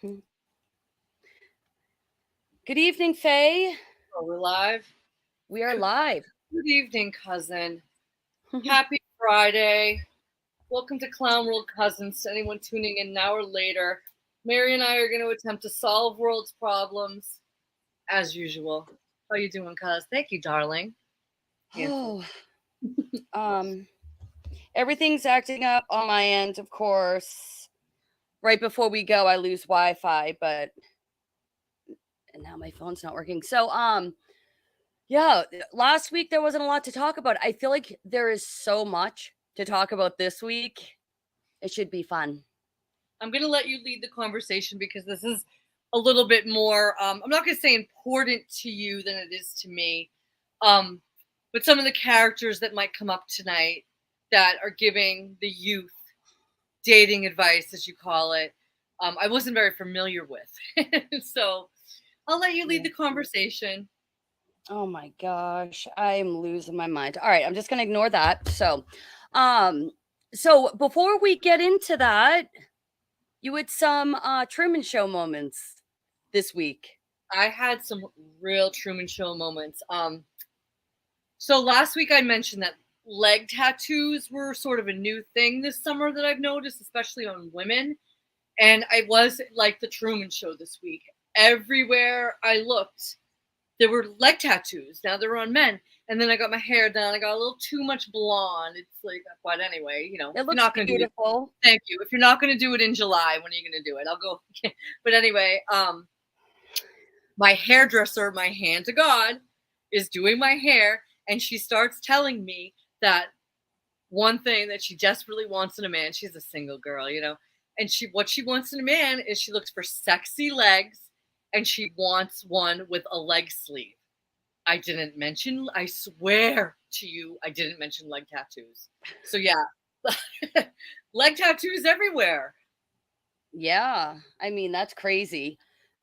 Hmm. Good evening, Faye. Oh, we're live. We are live. Good evening, cousin. Happy Friday. Welcome to Clown World Cousins. To anyone tuning in now or later, Mary and I are going to attempt to solve world's problems as usual. How you doing, cuz? Thank you, darling. Handsome. Oh, um, everything's acting up on my end, of course. Right before we go, I lose Wi-Fi, but and now my phone's not working. So, yeah, last week there wasn't a lot to talk about. I feel like there is so much to talk about this week. It should be fun. I'm going to let you lead the conversation because this is a little bit more, I'm not going to say important to you than it is to me. Um, but some of the characters that might come up tonight that are giving the youth dating advice, as you call it, I wasn't very familiar with. So I'll let you lead Yeah. the conversation. Oh my gosh, I'm losing my mind. All right, I'm just gonna ignore that. Um, so before we get into that, you had some Truman Show moments this week. I had some real Truman Show moments. So last week I mentioned that leg tattoos were sort of a new thing this summer that I've noticed, especially on women. And I was like the Truman Show this week. Everywhere I looked, there were leg tattoos. Now they're on men. And then I got my hair done. I got a little too much blonde. It's like, but anyway, It if you're looks not going to do it, beautiful. thank you. If you're not going to do it in July, when are you going to do it? I'll go. But anyway, my hairdresser, my hand to God, is doing my hair. And she starts telling me that one thing that she desperately wants in a man, she's a single girl. And what she wants in a man is she looks for sexy legs and she wants one with a leg sleeve. I swear to you, I didn't mention leg tattoos. So yeah, leg tattoos everywhere. Yeah, I mean that's crazy.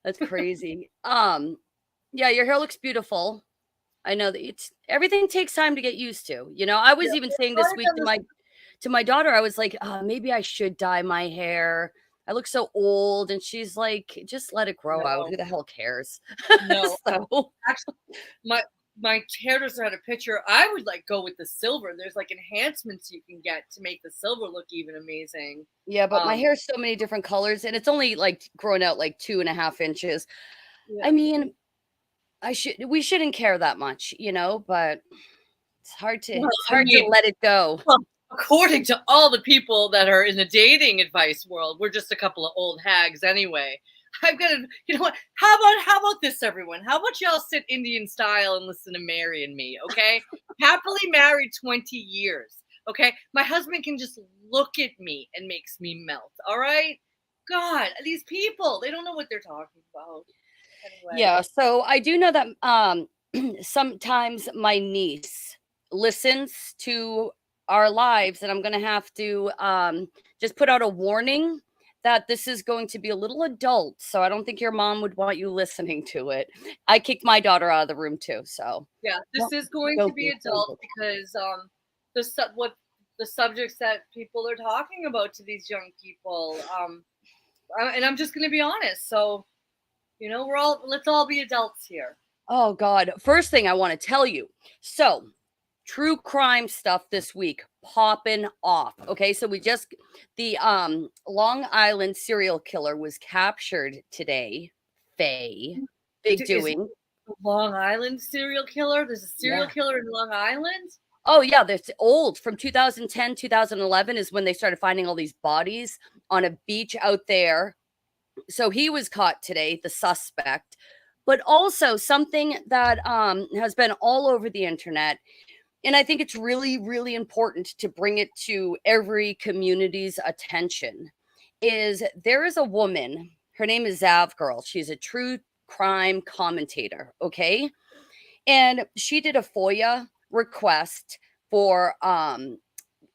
That's crazy. Yeah, your hair looks beautiful. I know that it's everything takes time to get used to. I was Yeah, even saying this started week on to this. my daughter, I was like, maybe I should dye my hair. I look so old. And she's like, just let it grow out. No, Who the hell cares? no. So, Actually, my hairdresser had a picture. I would like go with the silver. There's like enhancements you can get to make the silver look even amazing. yeah, but my Um, hair's so many different colors and it's only like growing out like 2.5 inches. yeah. I mean, we shouldn't care that much, but Well, it's I hard to mean, let it go. well, according to all the people that are in the dating advice world, we're just a couple of old hags anyway. I've got to, you know what? How about this, everyone? How about y'all sit Indian style and listen to Mary and me, okay? Happily married 20 years, okay? My husband can just look at me and makes me melt, all right? God, these people, they don't know what they're talking about. Anyway, Yeah, so I do know that sometimes my niece listens to our lives, and I'm going to have to just put out a warning that this is going to be a little adult. So I don't think your mom would want you listening to it. I kicked my daughter out of the room too. So yeah, this don't, is going to don't be be adult offended. because what the subjects that people are talking about to these young people. And I'm just going to be honest. So let's all be adults here. Oh, God. First thing I want to tell you. So, true crime stuff this week popping off. Okay, so the Long Island serial killer was captured today. Faye, big Is it doing. Long Island serial killer? There's a serial Yeah. killer in Long Island. Oh yeah, that's old. From 2010, 2011 is when they started finding all these bodies on a beach out there. So he was caught today, the suspect. But also something that has been all over the internet, and I think it's really, really important to bring it to every community's attention, is there is a woman, her name is Zav Girl. She's a true crime commentator, okay? And she did a FOIA request for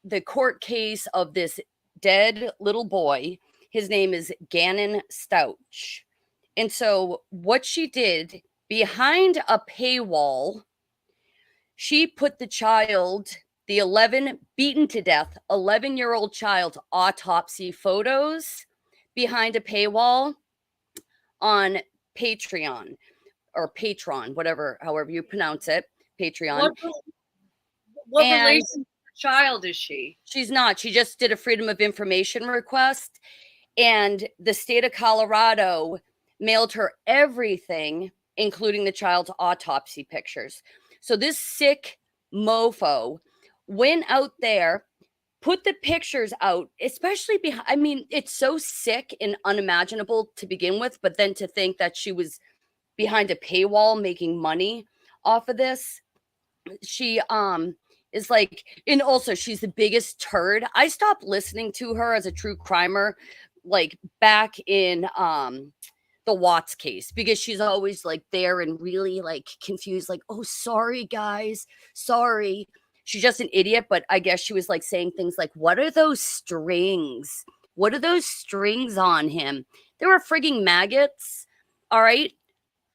the court case of this dead little boy. His name is Gannon Stouch. And so what she did behind a paywall, she put the 11 beaten to death 11-year-old child autopsy photos behind a paywall. on Patreon or Patron, however you pronounce it, Patreon. What And relation to the child is she? she's not. She just did a Freedom of Information request, and the state of Colorado mailed her everything, including the child's autopsy pictures. So this sick mofo went out there, put the pictures out, especially behind. I mean, it's so sick and unimaginable to begin with, but then to think that she was behind a paywall making money off of this. She is like, and also she's the biggest turd. I stopped listening to her as a true crimer like back in the Watts case, because she's always like there and really like confused, like, oh, sorry guys, sorry. She's just an idiot. But I guess she was like saying things like, what are those strings? What are those strings on him? They were frigging maggots. All right.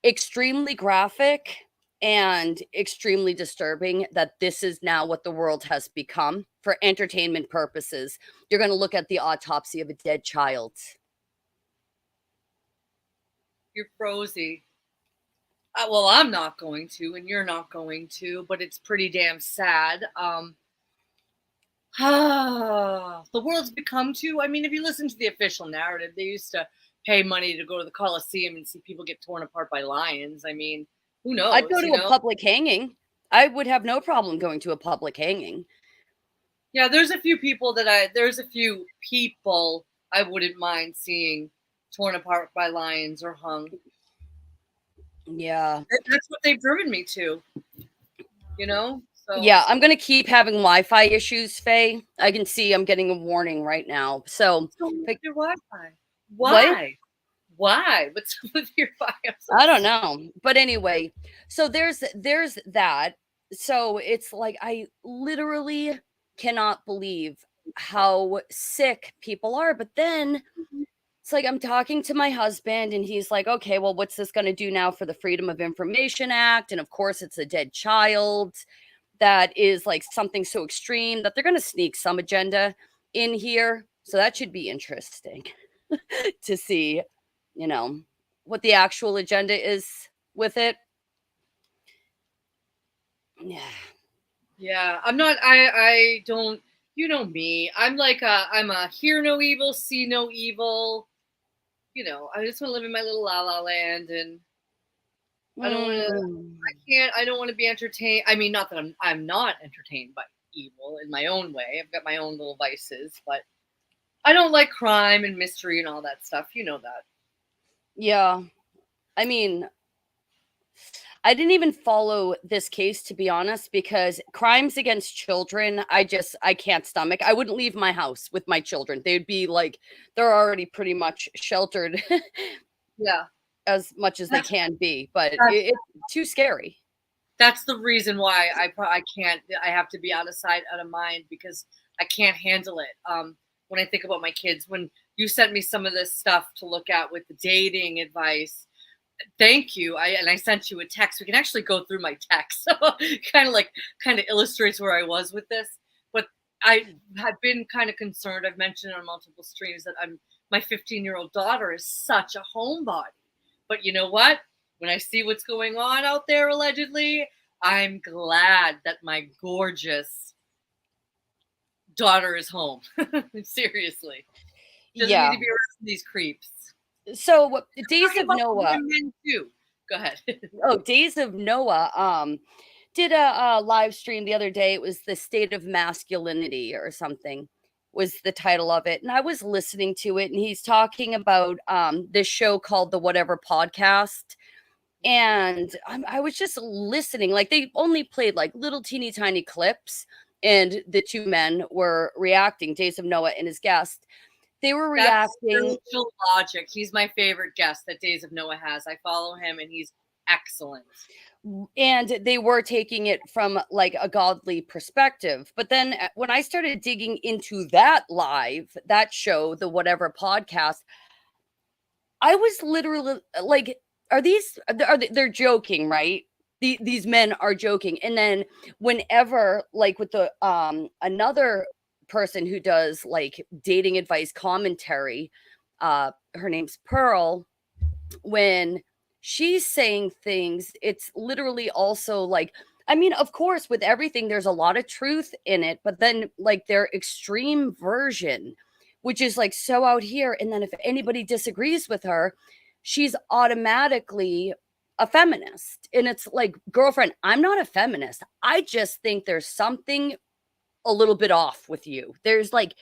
Extremely graphic and extremely disturbing that this is now what the world has become for entertainment purposes. You're going to look at the autopsy of a dead child. You're frozy. Well, I'm not going to, and you're not going to, but it's pretty damn sad. The world's become too. I mean, if you listen to the official narrative, they used to pay money to go to the Coliseum and see people get torn apart by lions. I mean, who knows? I'd go to a public hanging. I would have no problem going to a public hanging. Yeah, there's a few people I wouldn't mind seeing torn apart by lions or hung. Yeah. That's what they've driven me to, you know? So. Yeah, I'm going to keep having Wi-Fi issues, Faye. I can see I'm getting a warning right now. So your Wi-Fi. Why? What? Why? What's up with your Wi-Fi? I don't know. But anyway, so there's that. So it's like, I literally cannot believe how sick people are. But then it's like, I'm talking to my husband and he's like, okay, well, what's this going to do now for the Freedom of Information Act? And of course, it's a dead child. That is like something so extreme that they're going to sneak some agenda in here. So that should be interesting to see, you know, what the actual agenda is with it. Yeah. Yeah. I don't, you know me. I'm a hear no evil, see no evil. You know, I just want to live in my little la la land, and I don't want to be entertained. I mean, not that I'm not entertained by evil in my own way. I've got my own little vices, but I don't like crime and mystery and all that stuff. You know that. Yeah. I mean, I didn't even follow this case, to be honest, because crimes against children, I can't stomach. I wouldn't leave my house with my children. They'd be like, they're already pretty much sheltered. Yeah. As much as they can be, but it's too scary. That's the reason why I can't. I have to be out of sight, out of mind, because I can't handle it. When I think about my kids, when you sent me some of this stuff to look at with the dating advice, thank you. I sent you a text. We can actually go through my text, so kind of illustrates where I was with this. But I have been kind of concerned. I've mentioned on multiple streams that my 15-year-old daughter is such a homebody. But you know what? When I see what's going on out there, allegedly, I'm glad that my gorgeous daughter is home. Seriously. Doesn't need to be around these creeps. So Days of Noah. Men too. Go ahead. Days of Noah did a live stream the other day. It was the State of Masculinity or something was the title of it. And I was listening to it, and he's talking about this show called The Whatever Podcast. And I was just listening. Like, they only played like little teeny tiny clips, and the two men were reacting, Days of Noah and his guest. They were reacting. Logic. He's my favorite guest that Days of Noah has. I follow him, and he's excellent. And they were taking it from like a godly perspective. But then when I started digging into that show, the Whatever Podcast, I was literally like, they're joking, right? These men are joking. And then whenever, like with the another person who does like dating advice commentary, her name's Pearl. when she's saying things, it's literally also like, I mean, of course, with everything, there's a lot of truth in it, but then like their extreme version, which is like so out here. And then if anybody disagrees with her, she's automatically a feminist. And it's like, girlfriend, I'm not a feminist. I just think there's something a little bit off with you. There's like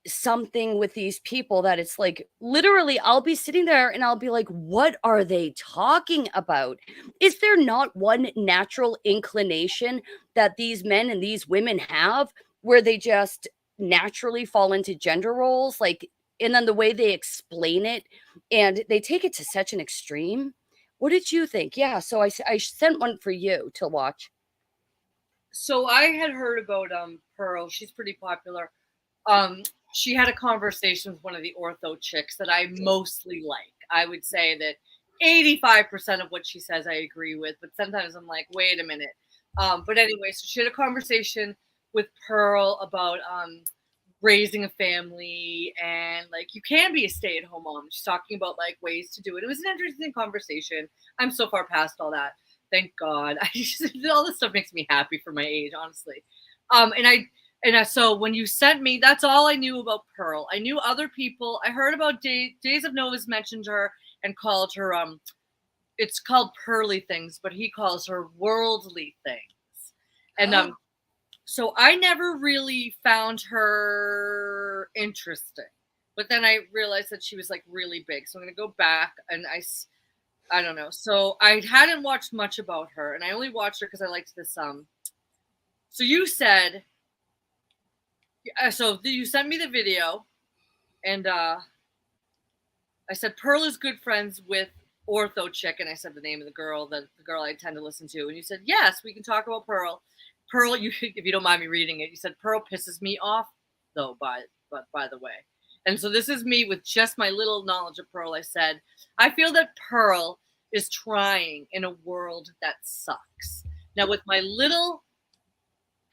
something with these people that it's like literally I'll be sitting there and I'll be like, what are they talking about? Is there not one natural inclination that these men and these women have where they just naturally fall into gender roles? Like, and then the way they explain it and they take it to such an extreme. What did you think? Yeah, so I sent one for you to watch. So I had heard about Pearl. She's pretty popular. Um, she had a conversation with one of the ortho chicks that I mostly like. I would say that 85% of what she says I agree with, but sometimes I'm like, wait a minute. But anyway, so she had a conversation with Pearl about raising a family and like you can be a stay-at-home mom. She's talking about like ways to do it. It was an interesting conversation. I'm so far past all that. Thank God. All this stuff makes me happy for my age, honestly. So when you sent me, that's all I knew about Pearl. I knew other people. I heard about Days of Nova's mentioned her and called her it's called Pearly Things, but he calls her Worldly Things. And so I never really found her interesting. But then I realized that she was like really big. So I'm going to go back and I don't know. So I hadn't watched much about her and I only watched her because I liked this so you said you sent me the video, and I said Pearl is good friends with Ortho Chick, and I said the name of the girl I tend to listen to, and you said yes, we can talk about Pearl. Pearl, if you don't mind me reading it, you said Pearl pisses me off, though. By the way, and so this is me with just my little knowledge of Pearl. I said I feel that Pearl is trying in a world that sucks. Now, with my little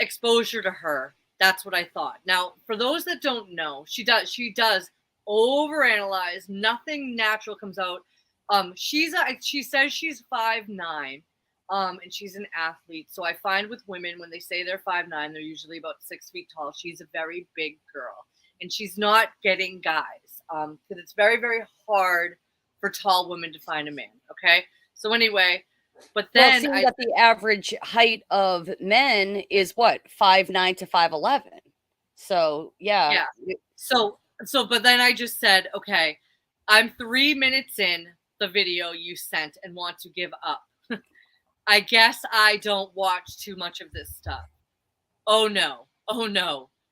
exposure to her, that's what I thought. Now, for those that don't know, she does overanalyze. Nothing natural comes out. She says she's 5'9", and she's an athlete. So I find with women when they say they're 5'9", they're usually about 6 feet tall. She's a very big girl, and she's not getting guys because it's very, very hard for tall women to find a man. Okay, so anyway. But then seeing that the average height of men is what 5'9" to 5'11". So yeah. So but then I just said, okay, I'm 3 minutes in the video you sent and want to give up. I guess I don't watch too much of this stuff. Oh no.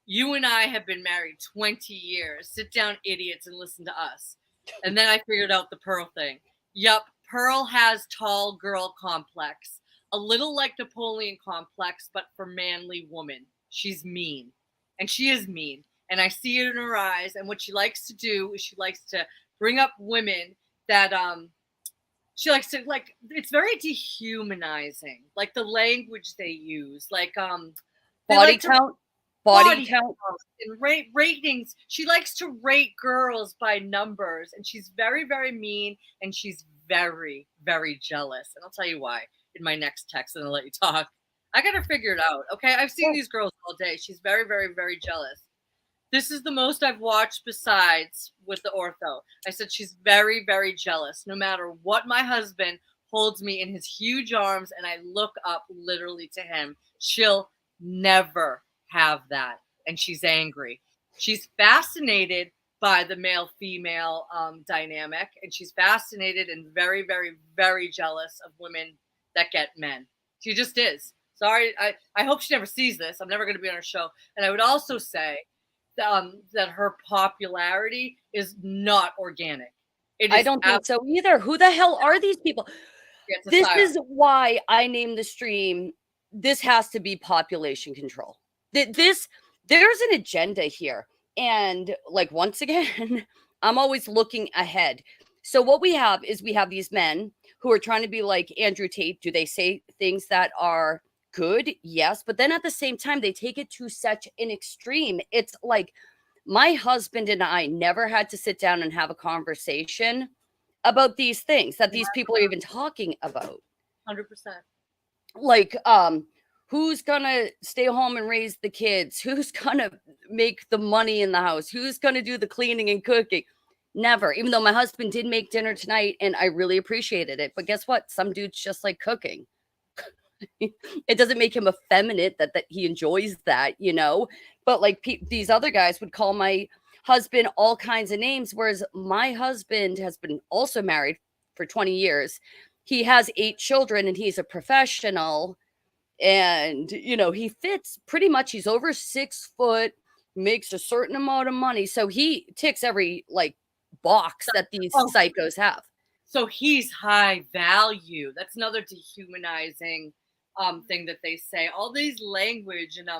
You and I have been married 20 years. Sit down, idiots, and listen to us. And then I figured out the Pearl thing. Yup. Pearl has tall girl complex, a little like Napoleon complex, but for manly woman. She's mean, and she is mean, and I see it in her eyes. And what she likes to do is she likes to bring up women that she likes to like. It's very dehumanizing, like the language they use, like body count. Body count and ratings. She likes to rate girls by numbers, and she's very, very mean, and she's very, very jealous. And I'll tell you why in my next text, and I'll let you talk. I got her figured out. Okay, I've seen these girls all day. She's very, very, very jealous. This is the most I've watched besides with the ortho. I said she's very, very jealous. No matter what my husband holds me in his huge arms, and I look up literally to him, she'll never have that, and she's angry. She's fascinated by the male-female dynamic, and she's fascinated and very, very, very jealous of women that get men. She just is. Sorry, I hope she never sees this. I'm never going to be on her show. And I would also say that her popularity is not organic. I don't think so either. Who the hell are these people? This is why I named the stream. This has to be population control. There's an agenda here. And like, once again, I'm always looking ahead. So what we have is we have these men who are trying to be like Andrew Tate. Do they say things that are good? Yes. But then at the same time, they take it to such an extreme. It's like my husband and I never had to sit down and have a conversation about these things that these people are even talking about. 100%. Like, who's gonna stay home and raise the kids? Who's gonna make the money in the house? Who's gonna do the cleaning and cooking? Never. Even though my husband did make dinner tonight and I really appreciated it. But guess what? Some dudes just like cooking. It doesn't make him effeminate that he enjoys that, you know. But like these other guys would call my husband all kinds of names, whereas my husband has been also married for 20 years. He has 8 children and he's a professional, and you know, he fits pretty much, he's over 6 foot, makes a certain amount of money, so he ticks every like box that these Oh, psychos have. so he's high value. That's another dehumanizing thing that they say. All these language and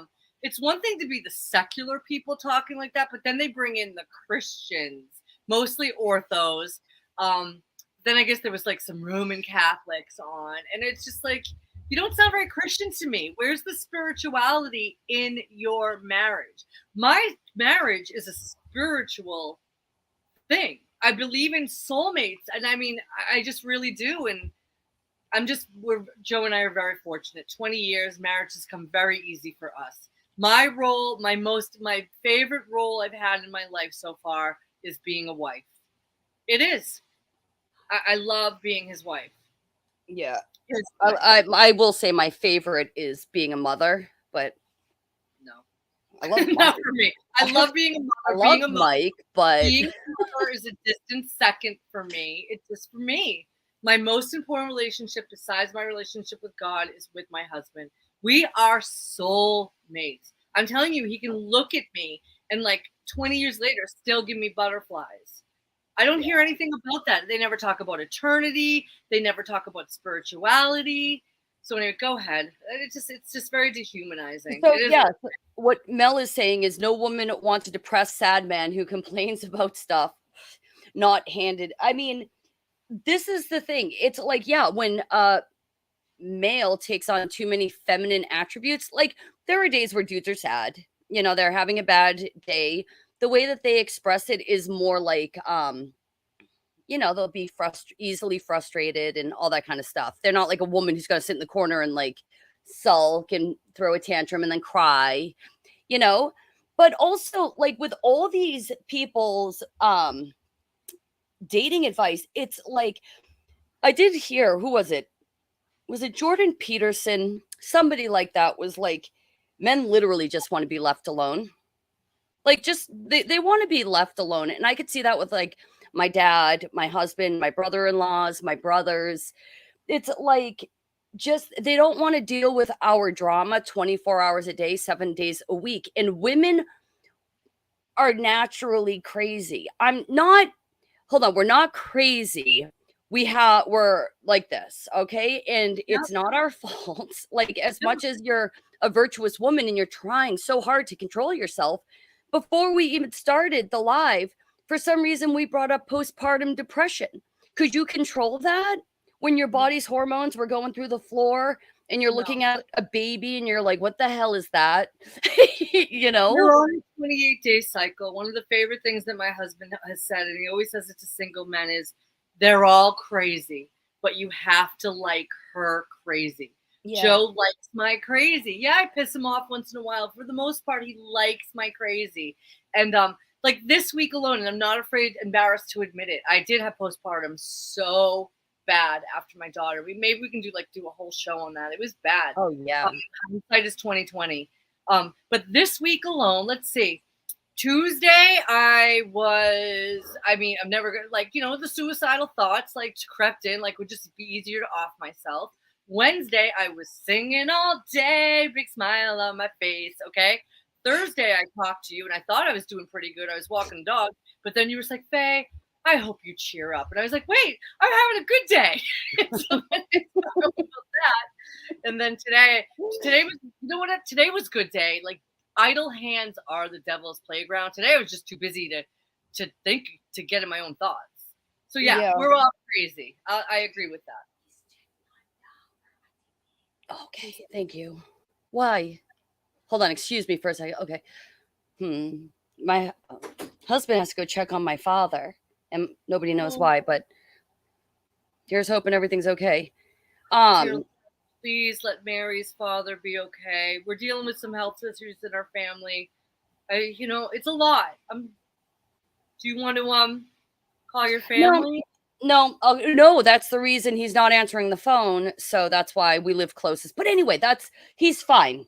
it's one thing to be the secular people talking like that, but then they bring in the Christians, mostly orthos. Then I guess there was like some Roman Catholics on, and it's just like, you don't sound very Christian to me. Where's the spirituality in your marriage? My marriage is a spiritual thing. I believe in soulmates, and I mean, I just really do. And Joe and I are very fortunate. 20 years, marriage has come very easy for us. My role, my favorite role I've had in my life so far is being a wife. It is. I love being his wife. Yeah. I will say my favorite is being a mother, but no, I love not for me. I love being a mother. I love being a Mike, but being a mother is a distant second for me. It's just for me. My most important relationship, besides my relationship with God, is with my husband. We are soulmates. I'm telling you, he can look at me and like 20 years later still give me butterflies. I don't hear anything about that. They never talk about eternity. They never talk about spirituality. So anyway, go ahead. It's just very dehumanizing. So yeah, what Mel is saying is no woman wants a depressed, sad man who complains about stuff not handed. I mean, this is the thing. It's like, yeah, when male takes on too many feminine attributes, like there are days where dudes are sad, you know, they're having a bad day. The way that they express it is more like you know, they'll be easily frustrated and all that kind of stuff. They're not like a woman who's going to sit in the corner and like sulk and throw a tantrum and then cry, you know. But also like with all these people's dating advice, it's like I did hear, who was it? Was it Jordan Peterson? Somebody like that was like, men literally just want to be left alone. Like just they want to be left alone. And I could see that with like my dad, my husband, my brother-in-laws, my brothers. It's like just they don't want to deal with our drama 24 hours a day, 7 days a week. And women are naturally crazy. I'm not, hold on, we're not crazy. We're like this, okay? And it's not our fault. Like as much as you're a virtuous woman and you're trying so hard to control yourself, before we even started the live, for some reason we brought up postpartum depression. Could you control that when your body's hormones were going through the floor and you're looking at a baby and you're like, what the hell is that? You know? You're on a 28-day cycle. One of the favorite things that my husband has said, and he always says it to single men, is they're all crazy, but you have to like her crazy. Yeah. Joe likes my crazy. Yeah, I piss him off once in a while. For the most part, he likes my crazy. And like this week alone, and I'm not embarrassed to admit it, I did have postpartum so bad after my daughter. Maybe we can do a whole show on that. It was bad. Oh yeah. Hindsight is 2020. But this week alone, let's see. Tuesday, I'm never gonna, the suicidal thoughts crept in, would just be easier to off myself. Wednesday, I was singing all day, big smile on my face. Okay. Thursday, I talked to you and I thought I was doing pretty good. I was walking the dog, but then you were like, Faye, I hope you cheer up. And I was like, wait, I'm having a good day. So about that. And then today was, you know what? Today was good day. Idle hands are the devil's playground. Today I was just too busy to think, to get in my own thoughts. So yeah. We're all crazy. I agree with that. Okay, thank you. Why? Hold on, excuse me for a second. Okay. My husband has to go check on my father, and nobody knows why, but Here's hoping everything's okay. Dear, please let Mary's father be okay. We're dealing with some health issues in our family. It's a lot. Do you want to call your No, family? no, that's the reason he's not answering the phone. So that's why we live closest. But anyway, he's fine.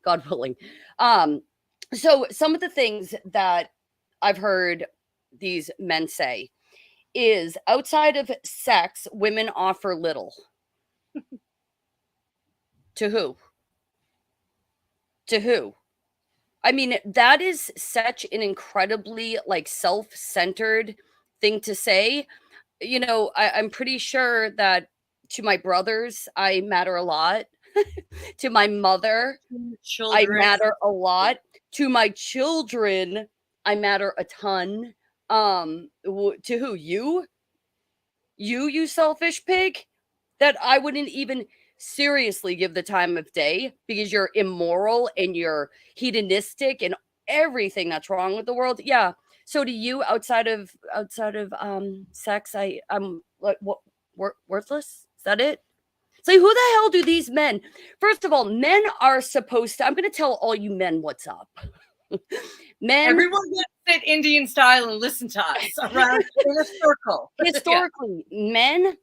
God willing. So some of the things that I've heard these men say is outside of sex, women offer little. To who? To who? I mean, that is such an incredibly like self-centered thing to say. I'm pretty sure that to my brothers, I matter a lot. To my mother, I Children. matter a lot. To my children, I matter a ton. To who? You selfish pig? That I wouldn't even seriously give the time of day because you're immoral and you're hedonistic and everything that's wrong with the world. Yeah. So to you, outside of sex, I'm like what worthless? Is that it? It's like, who the hell do these men? First of all, men are supposed to. I'm going to tell all you men what's up. Men, everyone gets sit Indian style and listen to us around in a circle. Historically, men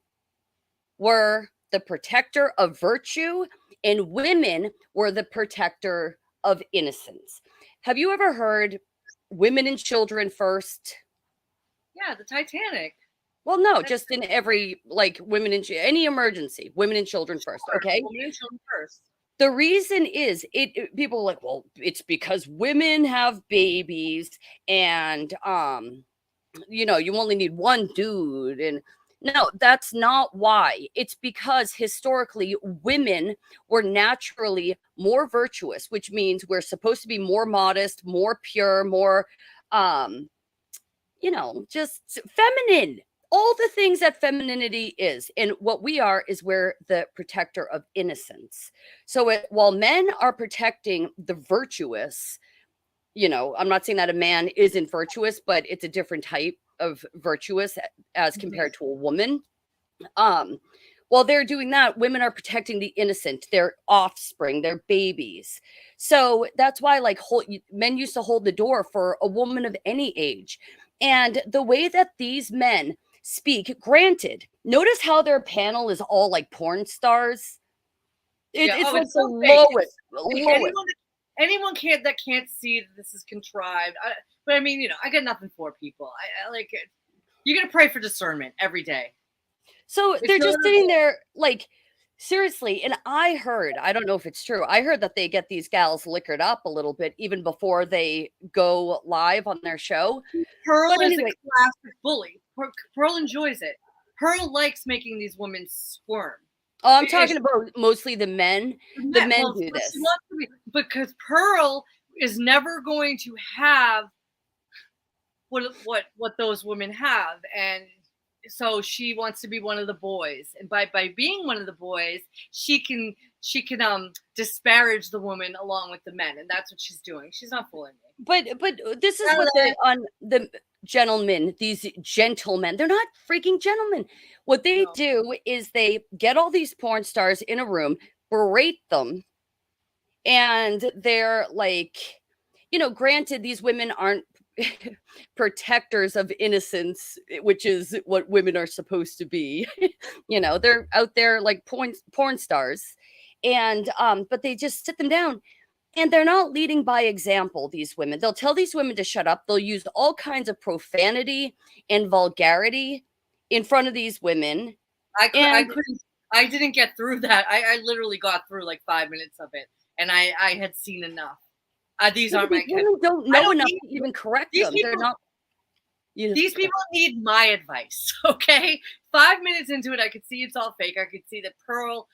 were the protector of virtue, and women were the protector of innocence. Have you ever heard women and children first? Yeah, the Titanic. Well, no, just in every like women in any emergency, women and children first. Okay. Women and children first. The reason is people are like, well, it's because women have babies and you only need one dude. And no, that's not why. It's because historically women were naturally more virtuous, which means we're supposed to be more modest, more pure, more just feminine. All the things that femininity is. And what we are is we're the protector of innocence. So while men are protecting the virtuous, I'm not saying that a man isn't virtuous, but it's a different type of virtuous as compared to a woman. While they're doing that, women are protecting the innocent, their offspring, their babies. So that's why men used to hold the door for a woman of any age. And the way that these men speak, granted, notice how their panel is all like porn stars. It's like so the lowest. Anyone that can't see that this is contrived. But I mean, I got nothing for people. I like it. You got to pray for discernment every day. So they're just sitting there like, seriously. And I don't know if it's true. I heard that they get these gals liquored up a little bit even before they go live on their show. Pearl is a classic bully. Pearl enjoys it. Pearl likes making these women squirm. Oh, I'm talking about mostly the men. The men do this. Because Pearl is never going to have what those women have. And so she wants to be one of the boys. And by being one of the boys, she can disparage the woman along with the men. And that's what she's doing. She's not fooling me. But this is what the gentlemen, these gentlemen, they're not freaking gentlemen. What they do is they get all these porn stars in a room, berate them, and they're like, granted, these women aren't protectors of innocence, which is what women are supposed to be. They're out there like porn stars, and but they just sit them down. And they're not leading by example, these women. They'll tell these women to shut up. They'll use all kinds of profanity and vulgarity in front of these women. I didn't get through that. I literally got through like 5 minutes of it. And I had seen enough. These aren't my kids. Don't know enough to even correct them. They're not. These people need my advice, okay? 5 minutes into it, I could see it's all fake. I could see that Pearl...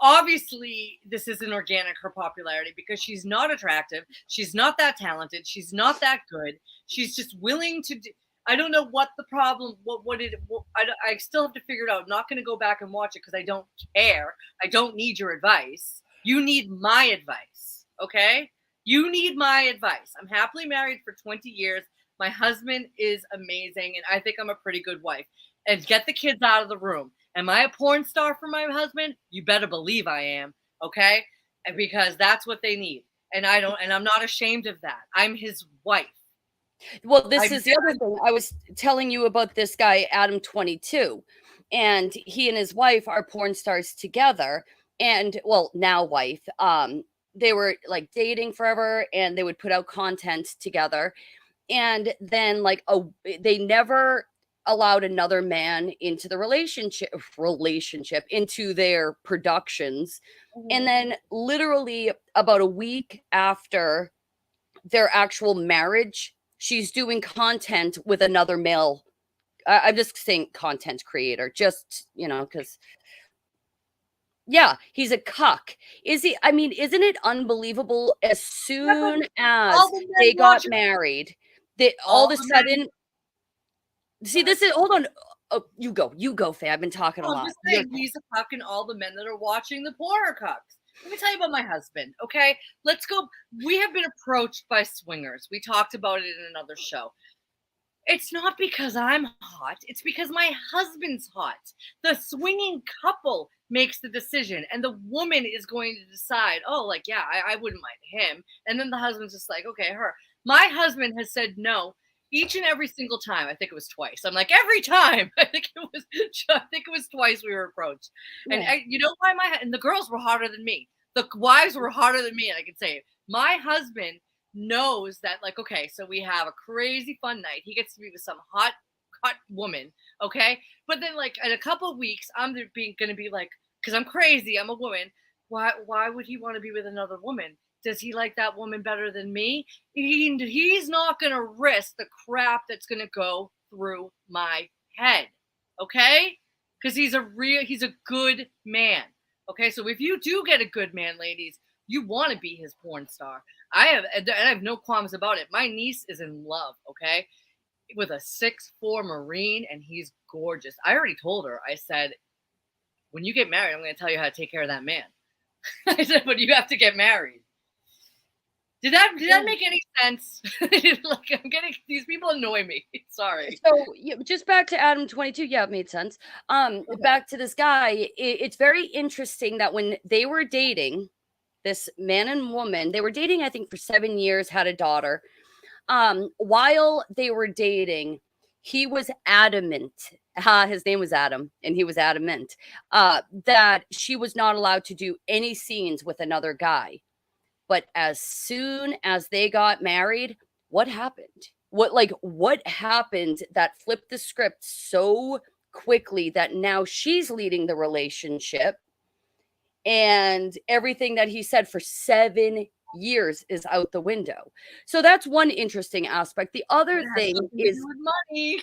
Obviously, this isn't organic, her popularity, because she's not attractive. She's not that talented. She's not that good. She's just willing to do. I don't know what the problem, I still have to figure it out. I'm not going to go back and watch it because I don't care. I don't need your advice. You need my advice, okay? You need my advice. I'm happily married for 20 years. My husband is amazing, and I think I'm a pretty good wife. And get the kids out of the room. Am I a porn star for my husband? You better believe I am. Okay, and because that's what they need, and I don't, and I'm not ashamed of that. I'm his wife. Well, this I'm is the other thing. I was telling you about this guy, Adam 22, and he and his wife are porn stars together. And well, now wife. They were like dating forever and they would put out content together. And then they never allowed another man into the relationship into their productions. And then literally about a week after their actual marriage, she's doing content with another male. I'm just saying content creator, just, because, yeah, he's a cuck. Is he? I mean, isn't it unbelievable? As soon as all the men they got watching, married, they all all of a the men. sudden, see, this is, hold on. Oh, you go, Faye. I've been talking a I'm lot. just saying, he's a cuck, and all the men that are watching the porn are cucks. Let me tell you about my husband, okay? Let's go. We have been approached by swingers. We talked about it in another show. It's not because I'm hot. It's because my husband's hot. The swinging couple makes the decision, and the woman is going to decide, oh, like, yeah, I wouldn't mind him. And then the husband's just like, okay, her. My husband has said no each and every single time. I think it was twice. I'm like, every time. I think it was twice we were approached. Yeah. And you know why and the girls were hotter than me. The wives were hotter than me, and I can say my husband knows that, like, okay, so we have a crazy fun night. He gets to be with some hot woman, okay? But then, like, in a couple of weeks, I'm gonna be like, because I'm crazy, I'm a woman. Why would he want to be with another woman? Does he like that woman better than me? He's not gonna risk the crap that's gonna go through my head, okay? Because he's a good man. Okay, so if you do get a good man, ladies, you want to be his porn star. I have no qualms about it. My niece is in love, okay, with a 6'4" Marine, and he's gorgeous. I already told her, I said, when you get married, I'm going to tell you how to take care of that man. I said, but you have to get married. Did that make any sense? Like, I'm getting, these people annoy me. Sorry. So just back to Adam 22. Yeah, it made sense. Okay. Back to this guy. It's very interesting that when they were dating, this man and woman, they were dating, I think, for 7 years, had a daughter. While they were dating, he was adamant. His name was Adam, and he was adamant that she was not allowed to do any scenes with another guy. But as soon as they got married, what happened? What happened that flipped the script so quickly that now she's leading the relationship, and everything that he said for 7 years is out the window. So that's one interesting aspect. The other thing is with money.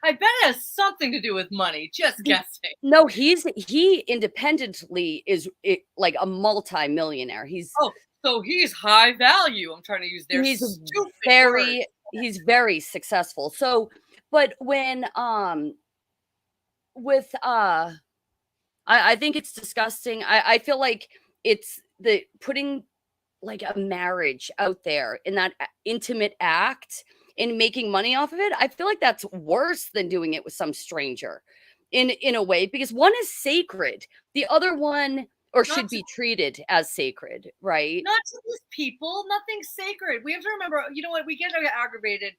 I bet it has something to do with money. Just guessing. No, he independently is like a multi-millionaire. So he's high value. I'm trying to use their stupid words. He's very successful. So, but when with I think it's disgusting. I feel like it's the putting like a marriage out there in that intimate act and making money off of it. I feel like that's worse than doing it with some stranger in a way, because one is sacred. The other one should be treated as sacred, right? Not to these people, nothing's sacred. We have to remember, you know what, we get aggravated.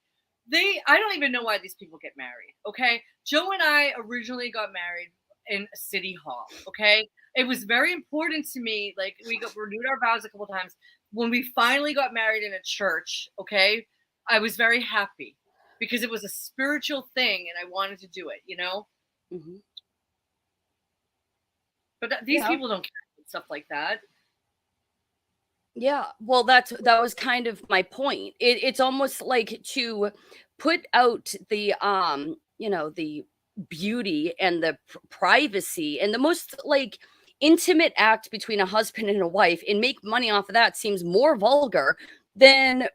I don't even know why these people get married, okay? Joe and I originally got married in City Hall, okay? It was very important to me. Like, we renewed our vows a couple times. When we finally got married in a church, okay, I was very happy because it was a spiritual thing and I wanted to do it, you know? Mm-hmm. But these people don't care about stuff like that. Yeah, well, that was kind of my point. It's almost like to put out the the beauty and the privacy and the most like intimate act between a husband and a wife and make money off of that seems more vulgar than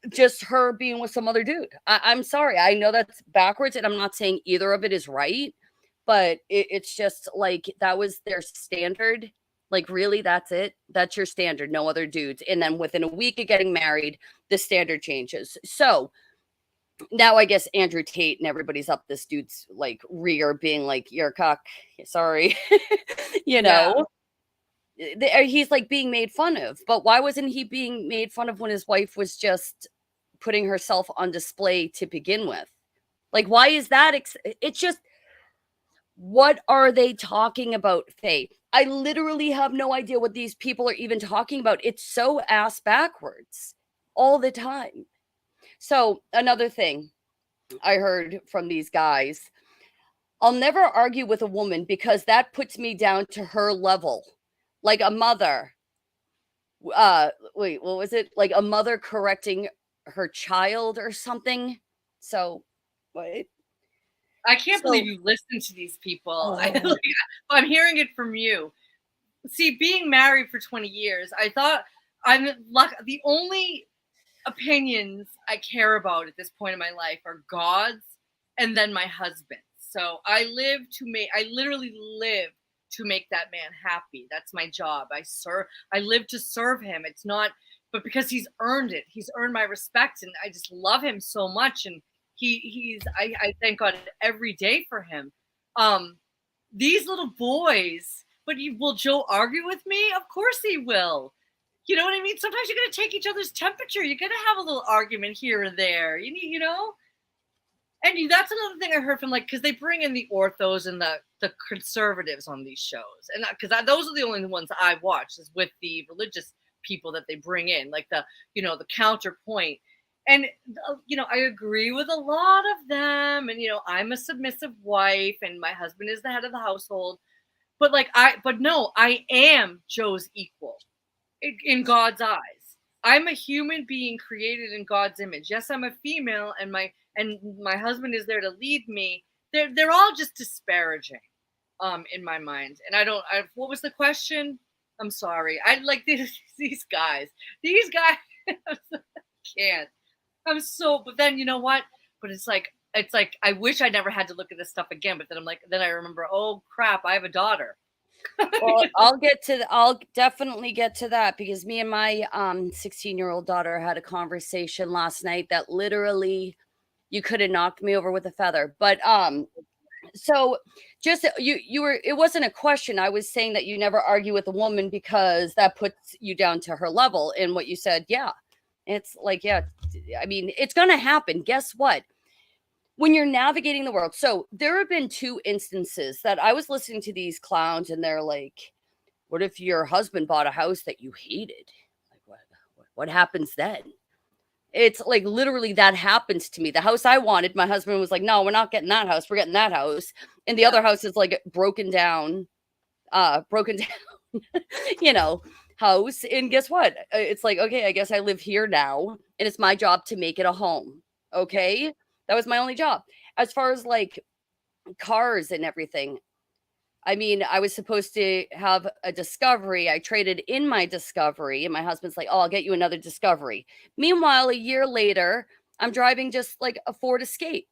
just her being with some other dude. I'm sorry, I know that's backwards, and I'm not saying either of it is right, but it's just like that was their standard. Like, really, that's it? That's your standard, no other dudes. And then within a week of getting married, the standard changes. So now I guess Andrew Tate and everybody's up this dude's like rear being like, you're a cock, sorry. you Yeah. know, he's like being made fun of. But why wasn't he being made fun of when his wife was just putting herself on display to begin with? Like, why is that? It's just, what are they talking about, Faye? I literally have no idea what these people are even talking about. It's so ass backwards all the time. So, another thing I heard from these guys, I'll never argue with a woman because that puts me down to her level. Like a mother. Wait, what was it? Like a mother correcting her child or something. So, what? I can't believe So, you listen to these people. oh, I'm hearing it from you. See, being married for 20 years, I thought the only opinions I care about at this point in my life are God's and then my husband's. So I literally live to make that man happy. That's my job. I live to serve him. It's not, but because he's earned it. He's earned my respect, and I just love him so much. And I thank God every day for him. These little boys, but will Joe argue with me? Of course he will. You know what I mean? Sometimes you're going to take each other's temperature. You're going to have a little argument here and there. You know? And that's another thing I heard from, like, because they bring in the orthos and the conservatives on these shows. And because those are the only ones I watch, is with the religious people that they bring in, like the counterpoint. And, I agree with a lot of them. And, I'm a submissive wife and my husband is the head of the household. But no, I am Joe's equal in God's eyes. I'm a human being created in God's image. Yes, I'm a female, and my husband is there to lead me. They're all just disparaging, in my mind. And what was the question? I'm sorry. I like these guys. These guys can't. But then you know what? But it's like I wish I never had to look at this stuff again. But then I remember, oh crap, I have a daughter. well, I'll definitely get to that because me and my 16-year-old daughter had a conversation last night that literally you could have knocked me over with a feather. But so just you were, it wasn't a question. I was saying that you never argue with a woman because that puts you down to her level. And what you said, yeah. It's like, yeah, I mean, it's gonna happen. Guess what? When you're navigating the world. So there have been 2 instances that I was listening to these clowns and they're like, what if your husband bought a house that you hated? Like what happens then? It's like literally that happens to me. The house I wanted, my husband was like, no, we're not getting that house. We're getting that house. And the other house is like broken down, you know, house. And guess what? It's like, okay, I guess I live here now and it's my job to make it a home. Okay. That was my only job. As far as like cars and everything, I mean, I was supposed to have a Discovery. I traded in my Discovery, and my husband's like, "Oh, I'll get you another Discovery." Meanwhile, a year later, I'm driving just like a Ford Escape.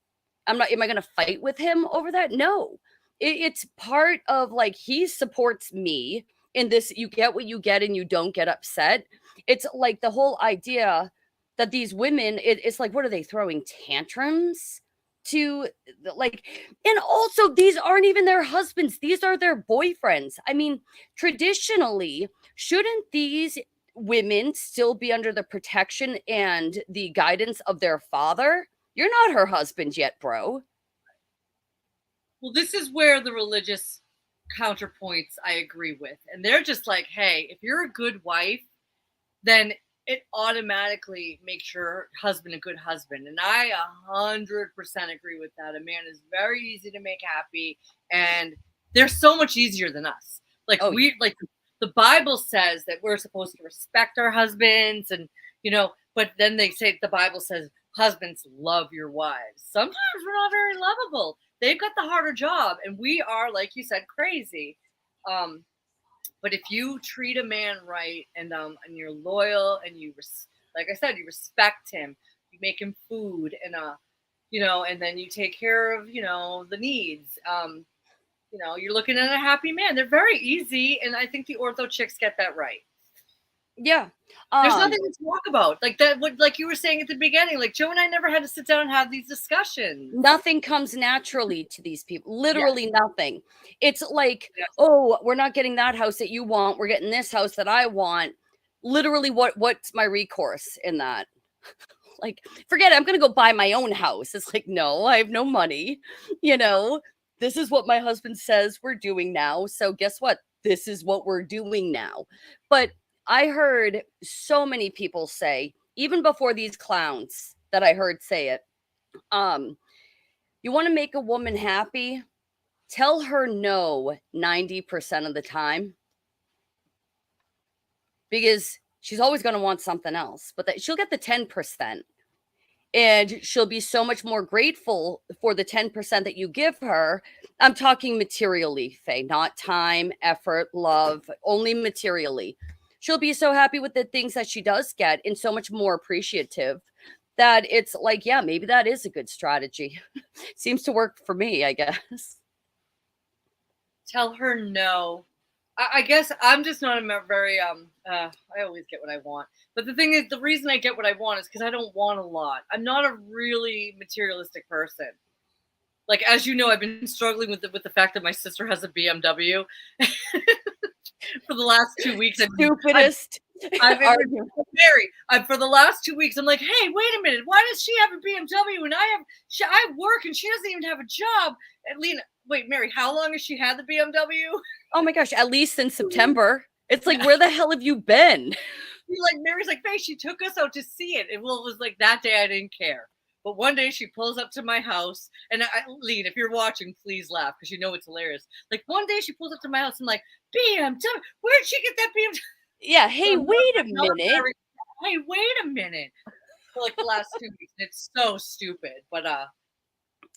Am I going to fight with him over that? No. It's part of like he supports me in this. You get what you get, and you don't get upset. It's like the whole idea that these women, it's like, what are they throwing tantrums? To like, and also these aren't even their husbands, these are their boyfriends. I mean, traditionally, shouldn't these women still be under the protection and the guidance of their father? You're not her husband yet, bro. Well, this is where the religious counterpoints I agree with. And they're just like, hey, if you're a good wife, then it automatically makes your husband a good husband. And I 100% agree with that. A man is very easy to make happy, and they're so much easier than us. Like Oh, the Bible says that we're supposed to respect our husbands, and but then they say the Bible says husbands love your wives. Sometimes we're not very lovable. They've got the harder job, and we are, like you said, crazy. But if you treat a man right, and you're loyal, and like I said, you respect him, you make him food, and and then you take care of the needs. You're looking at a happy man. They're very easy, and I think the ortho chicks get that right. Yeah. There's nothing to talk about. Like that, what like you were saying at the beginning, like Joe and I never had to sit down and have these discussions. Nothing comes naturally to these people. Literally nothing. It's like, Yes. oh, we're not getting that house that you want. We're getting this house that I want. Literally, what's my recourse in that? Like, forget it. I'm gonna go buy my own house. It's like, no, I have no money. You know, this is what my husband says we're doing now. So guess what? This is what we're doing now. But I heard so many people say, even before these clowns that I heard say it, um, you want to make a woman happy? Tell her no 90% of the time because she's always going to want something else, but that she'll get the 10% and she'll be so much more grateful for the 10% that you give her. I'm talking materially, Faye, not time, effort, love, only materially. She'll be so happy with the things that she does get and so much more appreciative that it's like, yeah, maybe that is a good strategy. Seems to work for me, I guess. Tell her no. I guess I'm just not a very I always get what I want. But the thing is, the reason I get what I want is because I don't want a lot. I'm not a really materialistic person. Like, as you know, I've been struggling with the fact that my sister has a BMW for the last 2 weeks. Stupidest argument. For the last 2 weeks, I'm like, hey, wait a minute. Why does she have a BMW and I work and she doesn't even have a job? And Lena, wait, Mary, how long has she had the BMW? Oh my gosh, at least since September. It's like, where the hell have you been? Like Mary's like, Faye, she took us out to see it. And well, it was like that day I didn't care. But one day she pulls up to my house, and Lean, if you're watching, please laugh because you know it's hilarious. Like one day she pulls up to my house and like, BMW, where'd she get that BMW? Yeah, hey, So wait a minute. Hey, wait a minute. For like the last 2 weeks. It's so stupid. But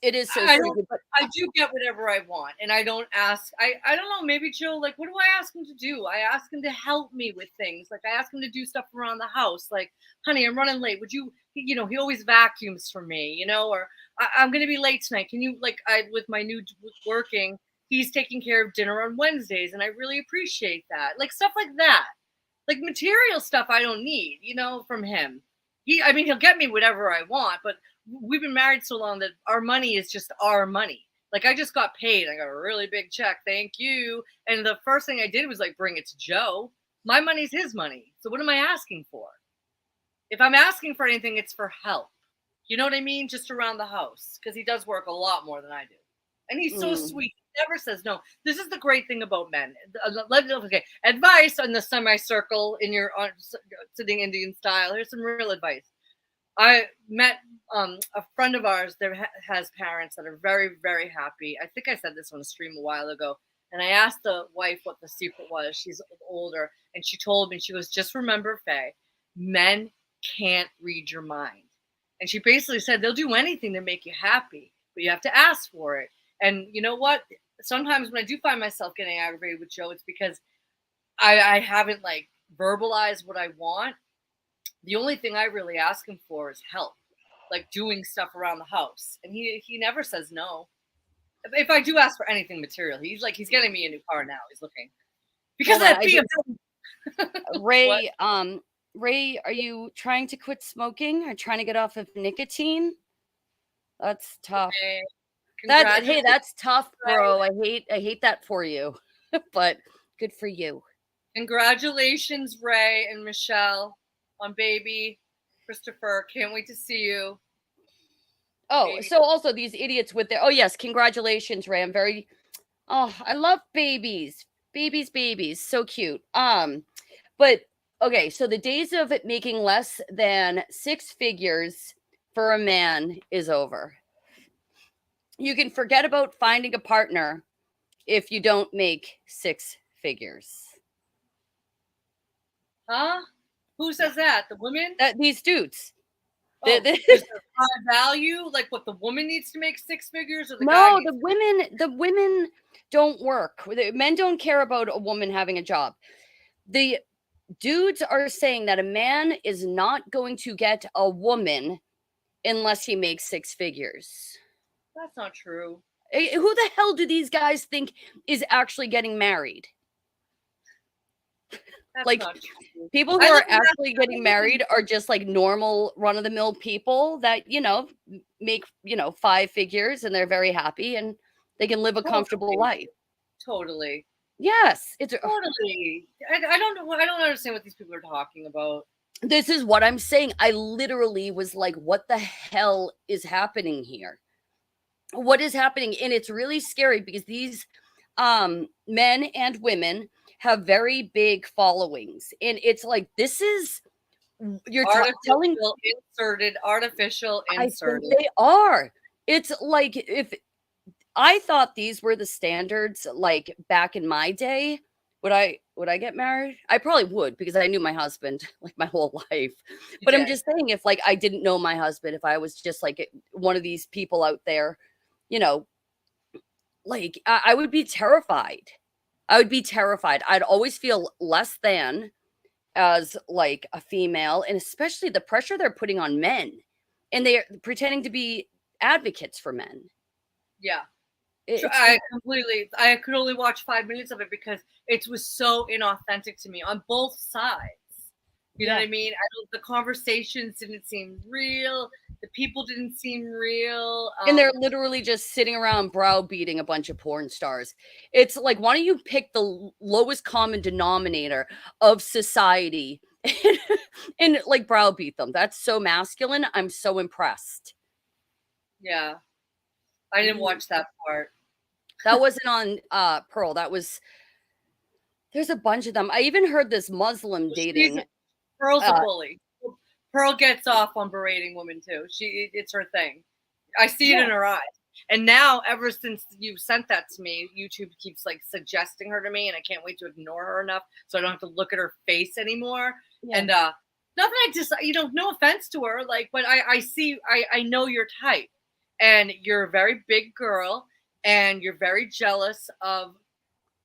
it is so I stupid. But I do get whatever I want, and I don't ask. I don't know. Maybe Joe, like, what do I ask him to do? I ask him to help me with things. Like, I ask him to do stuff around the house. Like, honey, I'm running late. Would you? You know, he always vacuums for me. You know, or I'm gonna be late tonight. Can you, like, I with my new working, he's taking care of dinner on Wednesdays, and I really appreciate that. Like stuff like that. Like material stuff, I don't need. You know, from him. I mean, he'll get me whatever I want, but we've been married so long that our money is just our money. Like I just got paid. I got a really big check. Thank you. And the first thing I did was like bring it to Joe. My money's his money. So what am I asking for? If I'm asking for anything, it's for help. You know what I mean? Just around the house. Because he does work a lot more than I do. And he's so sweet. He never says no. This is the great thing about men. Okay. Advice on the semicircle in your sitting Indian style. Here's some real advice. I met a friend of ours that has parents that are very, very happy. I think I said this on a stream a while ago. And I asked the wife what the secret was. She's older. And she told me, she goes, just remember, Faye, men can't read your mind. And she basically said they'll do anything to make you happy, but you have to ask for it. And you know what? Sometimes when I do find myself getting aggravated with Joe, it's because I haven't like verbalized what I want. The only thing I really ask him for is help, like doing stuff around the house. And he never says no. If I do ask for anything material, he's getting me a new car now. He's looking. Because of that BMW. Ray, Ray, are you trying to quit smoking or trying to get off of nicotine? That's tough. Okay. That's tough, bro. I hate that for you. But good for you. Congratulations, Ray and Michelle, on baby Christopher. Can't wait to see you. Oh, baby. So also these idiots with their, oh yes, congratulations, Ray. I love babies. Babies. So cute. But okay, so the days of it making less than 6 figures for a man is over. You can forget about finding a partner if you don't make 6 figures. Huh? Who says that? The women? These dudes. Oh, is there high value? Like what, the woman needs to make 6 figures, or the guy? No, the women don't work. The men don't care about a woman having a job. The dudes are saying that a man is not going to get a woman unless he makes 6 figures. That's not true. Who the hell do these guys think is actually getting married? That's Like, not true. people who I are live in actually getting married are just like normal run of the mill people that, make, 5 figures and they're very happy and they can live a comfortable totally, life. totally, Yes, totally. I don't know. I don't understand what these people are talking about. this is what I'm saying. I literally was like, what the hell is happening here? What is happening? And it's really scary because these men and women have very big followings. And it's like, this is, you're telling, Artificial I think inserted. they are. It's like, if I thought these were the standards, like back in my day, would I get married? I probably would because I knew my husband like my whole life. You But I'm did. just saying, if like I didn't know my husband, if I was just like one of these people out there, you know, like I would be terrified. I would be terrified. I'd always feel less than as like a female, and especially the pressure they're putting on men, and they're pretending to be advocates for men. Yeah. It's I could only watch 5 minutes of it because it was so inauthentic to me on both sides. You know yeah. what I mean? The conversations didn't seem real. The people didn't seem real. And they're literally just sitting around browbeating a bunch of porn stars. It's like, why don't you pick the lowest common denominator of society and like browbeat them? That's so masculine. I'm so impressed. Yeah. I didn't watch that part. That wasn't on Pearl. There's a bunch of them. I even heard this Muslim dating. Pearl's a bully. Pearl gets off on berating women too. It's her thing. I see it in her eyes. And now, ever since you sent that to me, YouTube keeps like suggesting her to me, and I can't wait to ignore her enough so I don't have to look at her face anymore. Yeah. And not that I just, no offense to her, like, but I know your type, and you're a very big girl, and you're very jealous of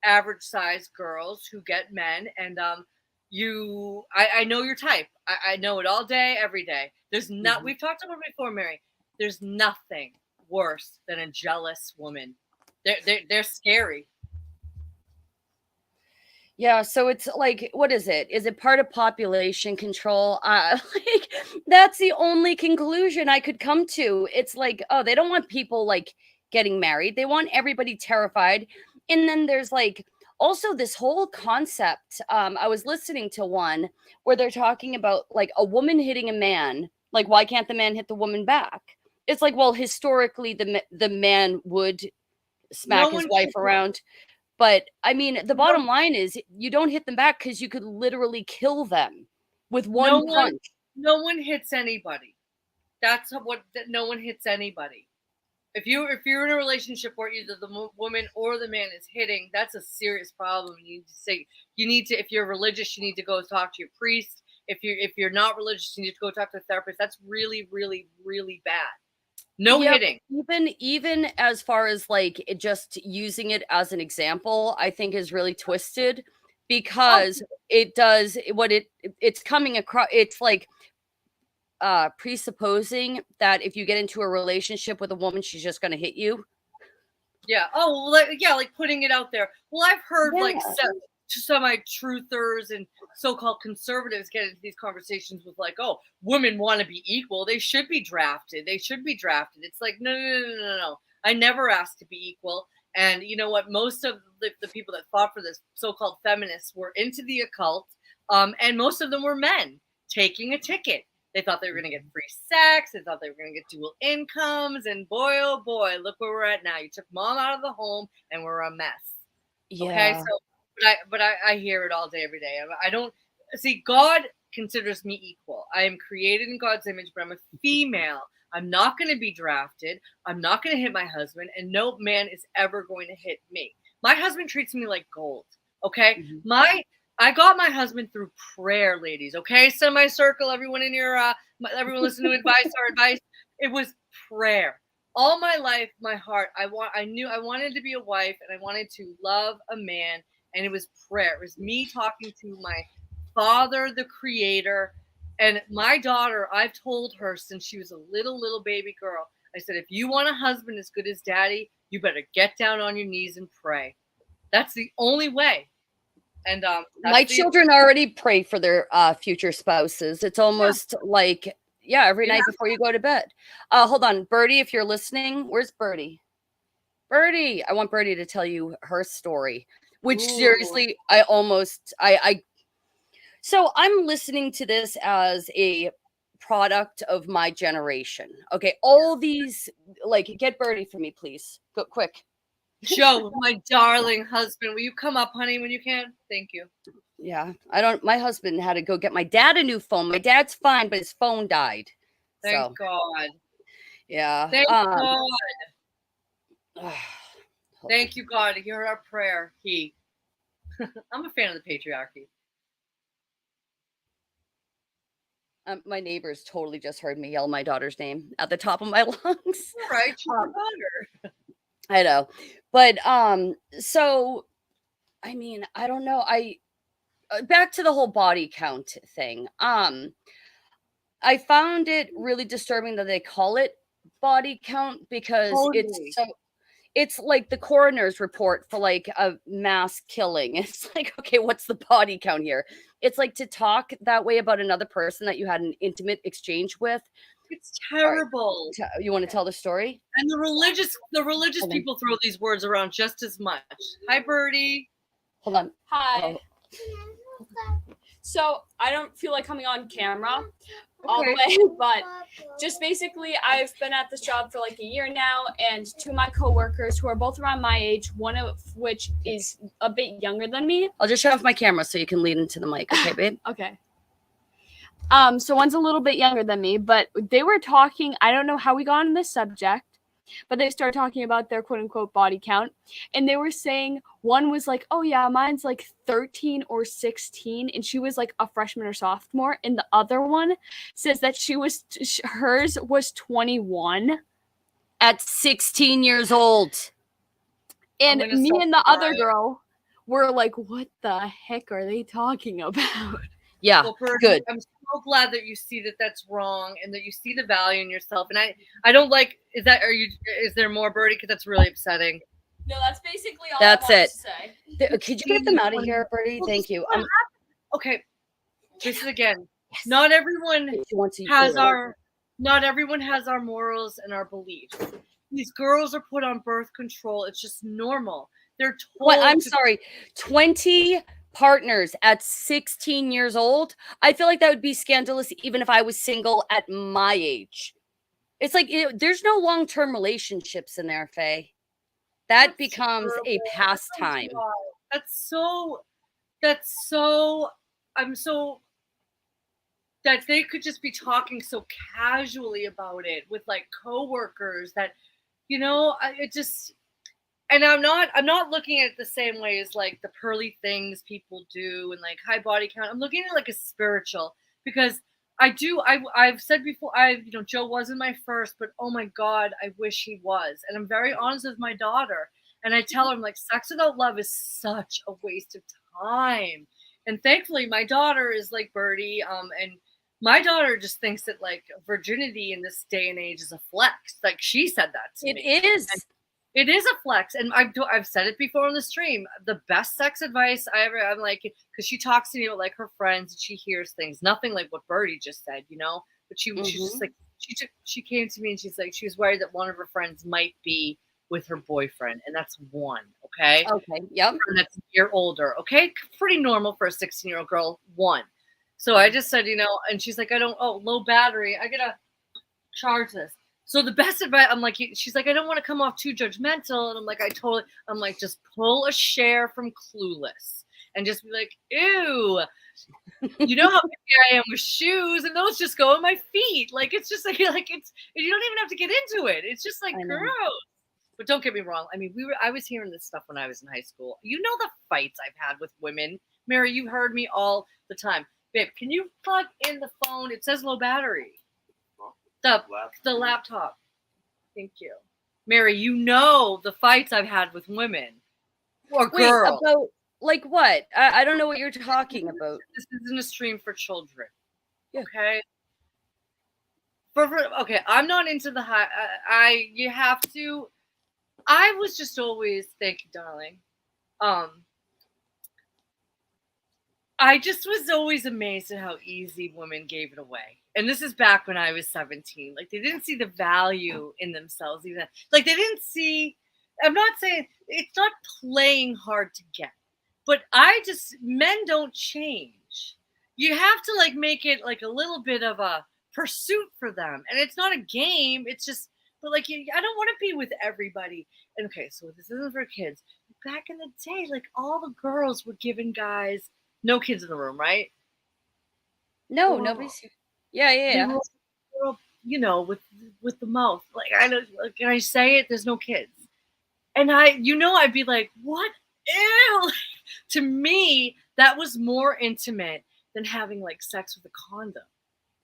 average size girls who get men, and I know your type. I know it all day, every day. There's not, we've talked about it before, Mary. There's nothing worse than a jealous woman. They're scary. Yeah, so it's like, what is it? Is it part of population control? Like, that's the only conclusion I could come to. It's like, oh, they don't want people like getting married. They want everybody terrified. And then there's like also this whole concept. I was listening to one where they're talking about like a woman hitting a man. Like, why can't the man hit the woman back? It's like, well, historically, the man would smack his wife around. But I mean, the bottom line is you don't hit them back because you could literally kill them with one punch. No one hits anybody. That's what, no one hits anybody. If you're in a relationship where either the woman or the man is hitting, that's a serious problem. You need to, if you're religious, you need to go talk to your priest. If you're not religious, you need to go talk to a therapist. That's really, really, really bad. No hitting. Even as far as like just using it as an example, I think is really twisted because it does what it's coming across. It's like presupposing that if you get into a relationship with a woman, she's just going to hit you. Yeah. Oh, like putting it out there. Well, I've heard like semi-truthers and so-called conservatives get into these conversations with like, oh, women want to be equal. They should be drafted. It's like, no. I never asked to be equal. And you know what? Most of the people that fought for this so-called feminists were into the occult. And most of them were men taking a ticket. They thought they were going to get free sex. They thought they were going to get dual incomes. And boy, oh boy, look where we're at now. You took mom out of the home and we're a mess. Yeah. Okay, so but I hear it all day, every day. I don't see, God considers me equal. I am created in God's image, but I'm a female. I'm not going to be drafted. I'm not going to hit my husband, and no man is ever going to hit me. My husband treats me like gold. Okay, I got my husband through prayer, ladies. Okay, semi-circle, everyone in your everyone listen to our advice. It was prayer. All my life, my heart, I knew I wanted to be a wife, and I wanted to love a man, and it was prayer. It was me talking to my Father, the Creator, and my daughter. I've told her since she was a little baby girl. I said, if you want a husband as good as Daddy, you better get down on your knees and pray. That's the only way. And My children already pray for their future spouses. It's almost like, every night before you go to bed. Hold on, Birdie, if you're listening, where's Birdie? Birdie, I want Birdie to tell you her story, which seriously, so I'm listening to this as a product of my generation. Okay, all these, like, get Birdie for me, please. Go quick. Joe, my darling husband, will you come up, honey, when you can? Thank you. Yeah, my husband had to go get my dad a new phone. My dad's fine, but his phone died. Thank God. Yeah. Thank God. Ugh. Thank you, God, to hear our prayer. I'm a fan of the patriarchy. My neighbors totally just heard me yell my daughter's name at the top of my lungs. All right, she's your daughter. I know, but so I mean, I don't know. Back to the whole body count thing. I found it really disturbing that they call it body count because Totally. it's like the coroner's report for like a mass killing. It's like, okay, what's the body count here? It's like to talk that way about another person that you had an intimate exchange with. It's terrible. You want to tell the story? And the religious people throw these words around just as much. Hi, Birdie. Hold on. Hi. So I don't feel like coming on camera all the way, but just basically I've been at this job for like a year now, and two of my coworkers who are both around my age, one of which is a bit younger than me. I'll just shut off my camera so you can lean into the mic, okay, babe? Okay. So one's a little bit younger than me, but they were talking, I don't know how we got on this subject, but they started talking about their quote unquote body count. And they were saying one was like, oh yeah, mine's like 13 or 16. And she was like a freshman or sophomore. And the other one says that hers was 21. At 16 years old. And me and the other girl were like, what the heck are they talking about? Yeah, well, Birdie, good. I'm so glad that you see that that's wrong and that you see the value in yourself. And I don't like. Is there more, Birdie? Because that's really upsetting. No, that's basically all. That's I wanted it. To say. Could you get them out of here, Birdie? Thank you. Okay, this is again. Yes. Not everyone has our morals and our beliefs. These girls are put on birth control. It's just normal. They're told. What? I'm sorry. 20 partners at 16 years old. I feel like that would be scandalous even if I was single at my age. It's like there's no long-term relationships in there, Faye. That becomes a pastime. That's so I'm so that they could just be talking so casually about it with like coworkers that, you know, it just. And I'm not looking at it the same way as like the pearly things people do and like high body count. I'm looking at it like a spiritual, because I've said before, Joe wasn't my first, but oh my God, I wish he was. And I'm very honest with my daughter. And I tell her, I'm like, sex without love is such a waste of time. And thankfully my daughter is like Birdie. And my daughter just thinks that like virginity in this day and age is a flex. Like she said that to me. It is. It is a flex, and I've said it before on the stream. The best sex advice I'm like, because she talks to me about like her friends, and she hears things, nothing like what Birdie just said, you know. But she's just like she came to me and she's like she was worried that one of her friends might be with her boyfriend, and that's one. Okay. Okay. Yep. And that's a year older. Okay, pretty normal for a 16-year-old girl. One. So I just said, and she's like, low battery. I gotta charge this. So the best advice, I'm like, she's like, I don't want to come off too judgmental. And I'm like, just pull a share from Clueless and just be like, ew, you know how picky I am with shoes, and those just go in my feet. Like, it's just like, you don't even have to get into it. It's just like, gross. But don't get me wrong. I mean, I was hearing this stuff when I was in high school. You know, the fights I've had with women. Mary, you heard me all the time. Babe, can you plug in the phone? It says low battery. The laptop. Thank you. Mary, you know the fights I've had with women or girls. Wait, about like what? I don't know what you're talking about. This isn't a stream for children. Yeah. Okay. Okay, I'm not into the high. You have to. I was just always, thank you, darling. I just was always amazed at how easy women gave it away. And this is back when I was 17. Like they didn't see the value in themselves even. Like they didn't see, I'm not saying it's not playing hard to get, but men don't change. You have to like make it like a little bit of a pursuit for them. And it's not a game. It's just, but like, I don't want to be with everybody. And okay, so this isn't for kids. Back in the day, like all the girls were giving guys, no kids in the room, right? No, Oh. nobody's here. Yeah. They were, you know, with the mouth. Like I don't. Like, can I say it? There's no kids, and I'd be like, what? Ew! To me, that was more intimate than having like sex with a condom.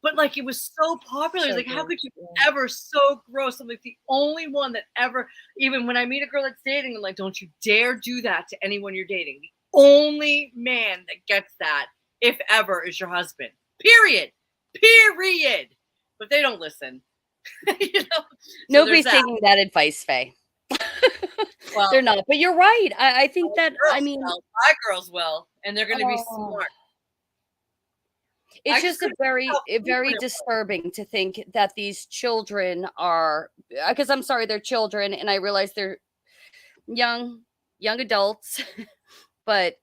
But like it was so popular. So Like, how gross, could you yeah. ever so gross? I'm like the only one that ever, even when I meet a girl that's dating, I'm like, don't you dare do that to anyone you're dating. The only man that gets that, if ever, is your husband. Period. But they don't listen. You know? So Nobody's there's that. taking that advice, Faye. Well, They're not. But you're right. I think that, I girls mean, will. My girls will, and they're going to be Oh. smart. it's I just just a couldn't very, tell a who very it was. disturbing to think that these children are, because I'm sorry, they're children, and I realize they're young adults, but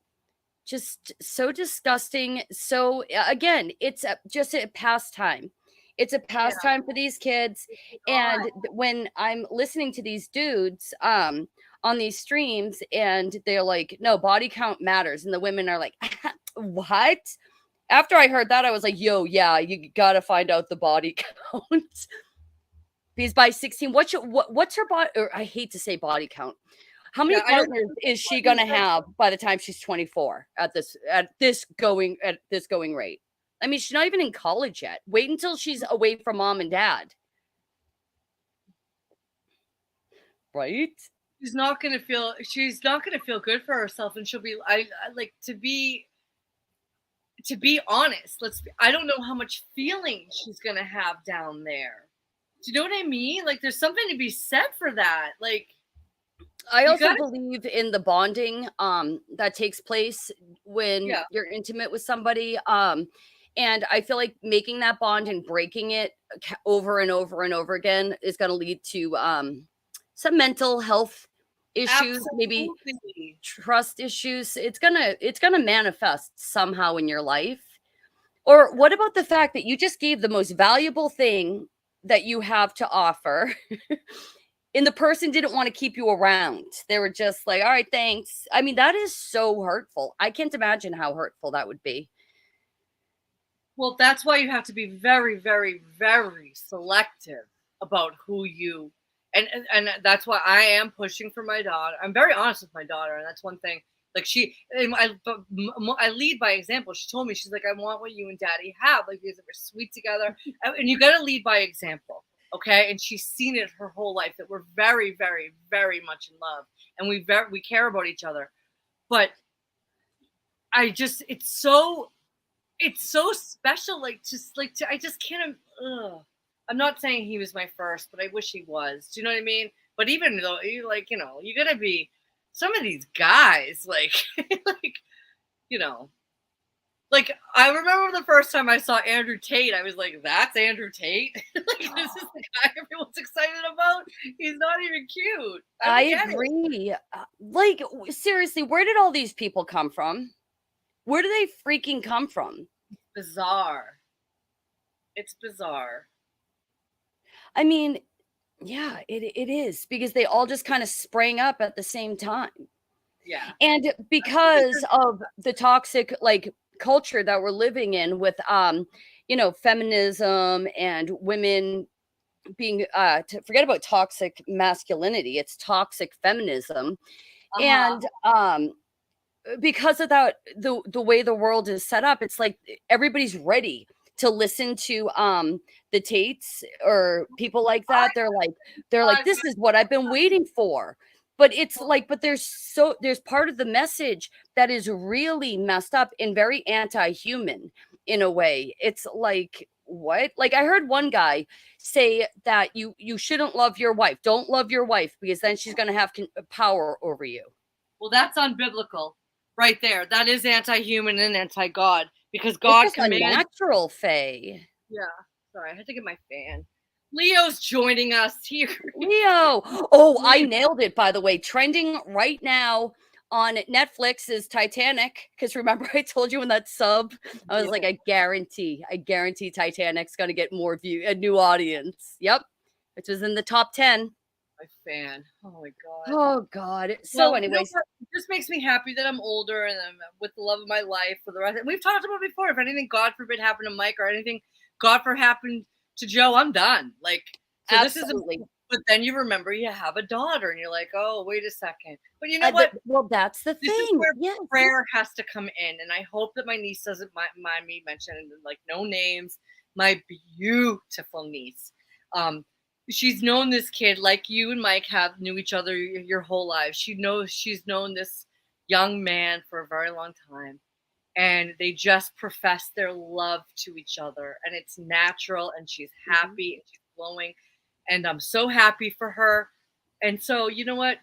just so disgusting. So again, it's just a pastime. It's a pastime for these kids. And when I'm listening to these dudes on these streams, and they're like, no, body count matters, and the women are like, what? After I heard that, I was like, yo, yeah, you gotta find out the body count. Because by 16, what's her body, or I hate to say body count. How many Yeah, I don't partners know is she what gonna you said. have by the time she's 24 at this going rate? I mean, she's not even in college yet. Wait until she's away from mom and dad. Right? She's not going to feel good for herself, and she'll be I like to be honest. I don't know how much feeling she's going to have down there. Do you know what I mean? Like there's something to be said for that. Like I You also gotta- believe in the bonding that takes place when Yeah. you're intimate with somebody. And I feel like making that bond and breaking it over and over and over again is going to lead to some mental health issues, maybe Absolutely. trust issues. It's gonna manifest somehow in your life. Or what about the fact that you just gave the most valuable thing that you have to offer? And the person didn't want to keep you around. They were just like, all right, thanks. I mean, that is so hurtful. I can't imagine how hurtful that would be. Well, that's why you have to be very, very, very selective about who you and that's why I am pushing for my daughter. I'm very honest with my daughter, and that's one thing. Like I lead by example. She told me, she's like, I want what you and Daddy have. Like you guys are sweet together, and you got to lead by example, okay? And she's seen it her whole life that we're very, very, very much in love, and we care about each other. But it's so special. Like I just can't. I'm not saying he was my first, but I wish he was. Do you know what I mean? But even though you gotta be some of these guys, like like I remember the first time I saw Andrew Tate, I was like, that's Andrew Tate. Like this is the guy everyone's excited about. He's not even cute. I agree. Like seriously, where did all these people come from? Where do they freaking come from? Bizarre. It's bizarre. I mean, yeah, it is, because they all just kind of sprang up at the same time. Yeah. And because of the toxic like culture that we're living in with feminism and women being to forget about toxic masculinity, it's toxic feminism. And because of that, the way the world is set up, it's like everybody's ready to listen to the Tates or people like that. They're like, this is what I've been waiting for. But it's like, but there's part of the message that is really messed up and very anti-human in a way. It's like, what? Like I heard one guy say that you shouldn't love your wife. Don't love your wife because then she's going to have power over you. Well, that's unbiblical. right there. That is anti-human and anti-God because It's God just commands. unnatural, Faye. Yeah, sorry, I had to get my fan. Leo's joining us here. Leo. Oh, I nailed it, by the way. Trending right now on Netflix is Titanic. Because remember, I told you in that sub, I was like, I guarantee Titanic's going to get more a new audience. Yep. Which was in the top 10. My fan. Oh my God. Oh, God. So, Well, anyways. it just makes me happy that I'm older and I'm with the love of my life for the rest. And we've talked about it before. If anything, God forbid, happened to Mike or anything, God forbid, happened to Joe, I'm done. Like, so Absolutely. this is. But then you remember you have a daughter, and you're like, oh, wait a second. But you know what? Well, that's the This thing. is where Yes. prayer has to come in, and I hope that my niece doesn't mind me mentioning, like, no names. My beautiful niece. She's known this kid like you and Mike knew each other your whole lives. She's known this young man for a very long time, and they just profess their love to each other, and it's natural, and she's happy and she's glowing, and I'm so happy for her. And so, you know what?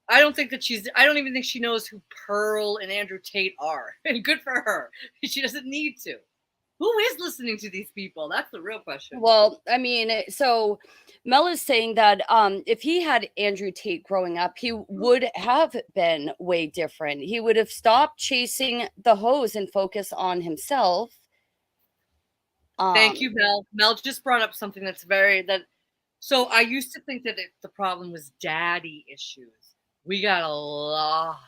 I don't even think she knows who Pearl and Andrew Tate are, and good for her. She doesn't need to. Who is listening to these people? That's the real question. Well, I mean, so Mel is saying that if he had Andrew Tate growing up, he would have been way different. He would have stopped chasing the hoes and focus on himself. Thank you, Mel. Mel just brought up something so I used to think that the problem was daddy issues. We got a lot.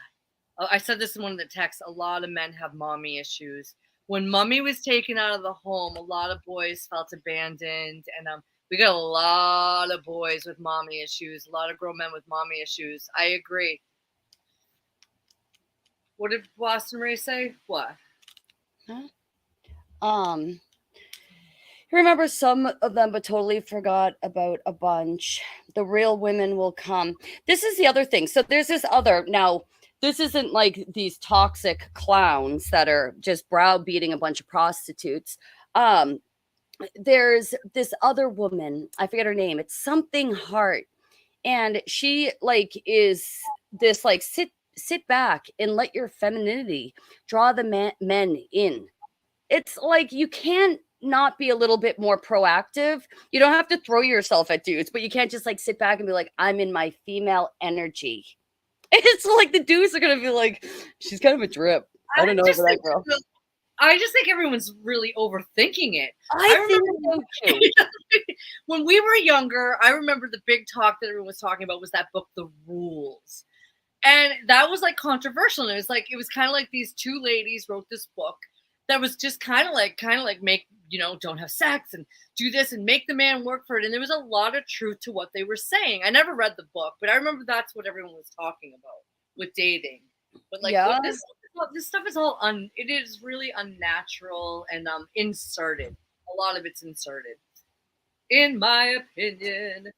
I said this in one of the texts. A lot of men have mommy issues. When mommy was taken out of the home, a lot of boys felt abandoned, and we got a lot of boys with mommy issues, a lot of grown men with mommy issues. I agree. What did Boston Ray say? What? Remember some of them, but totally forgot about a bunch. The real women will come. This is the other thing. So there's this other now. This isn't like these toxic clowns that are just browbeating a bunch of prostitutes. There's this other woman. I forget her name. It's something Hart, and she like is this like sit back and let your femininity draw the men in. It's like you can't not be a little bit more proactive. You don't have to throw yourself at dudes, but you can't just like sit back and be like, I'm in my female energy. It's like the dudes are gonna be like, she's kind of a drip. I don't know about that girl. I just think everyone's really overthinking it. I think so too. When we were younger, I remember the big talk that everyone was talking about was that book, The Rules. And that was like controversial. And it was kind of like these two ladies wrote this book that was just kind of like make, don't have sex and do this and make the man work for it. And there was a lot of truth to what they were saying. I never read the book, but I remember that's what everyone was talking about with dating. But like this stuff is all it is really unnatural and inserted. A lot of it's inserted, in my opinion.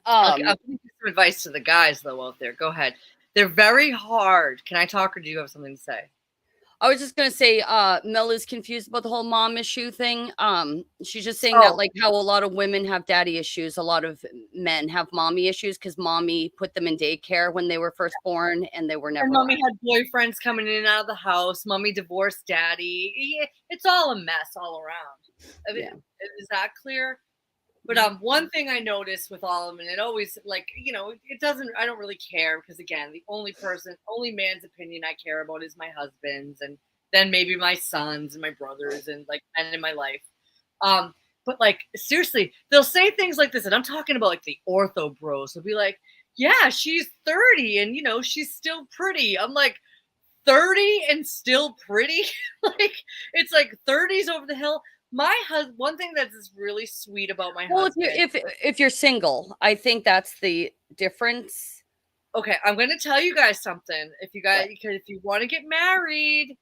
I'll give you some advice to the guys though out there. Go ahead. They're very hard. Can I talk, or do you have something to say? I was just gonna say, Mel is confused about the whole mom issue thing. She's just saying that like how a lot of women have daddy issues, a lot of men have mommy issues because mommy put them in daycare when they were first born, and they were never. And mommy had boyfriends coming in and out of the house. Mommy divorced daddy. It's all a mess all around. I mean, is that clear? But one thing I noticed with all of them, and it always it doesn't. I don't really care because again, the only man's opinion I care about is my husband's, and then maybe my sons and my brothers and like men in my life. But like seriously, they'll say things like this, and I'm talking about like the ortho bros. They'll be like, "Yeah, she's 30, and she's still pretty." I'm like, 30 and still pretty? Like it's like 30's over the hill. My husband, one thing that's really sweet about my husband. Well, if you're single, I think that's the difference. Okay, I'm going to tell you guys something. If you want to get married,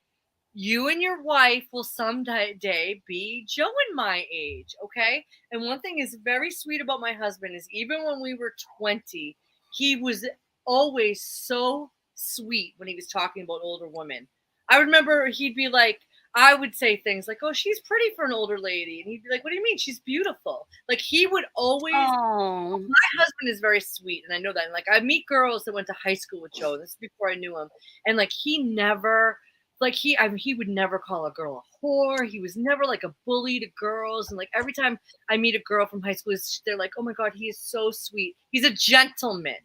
you and your wife will someday be Joe and my age, okay? And one thing is very sweet about my husband is even when we were 20, he was always so sweet when he was talking about older women. I remember he'd be like, I would say things like, "Oh, she's pretty for an older lady," and he'd be like, "What do you mean? She's beautiful." Like he would always. Oh, My husband is very sweet, and I know that. And, like I meet girls that went to high school with Joe. This is before I knew him, and like he never, like he would never call a girl a whore. He was never like a bully to girls, and like every time I meet a girl from high school, they're like, "Oh my god, he is so sweet. He's a gentleman."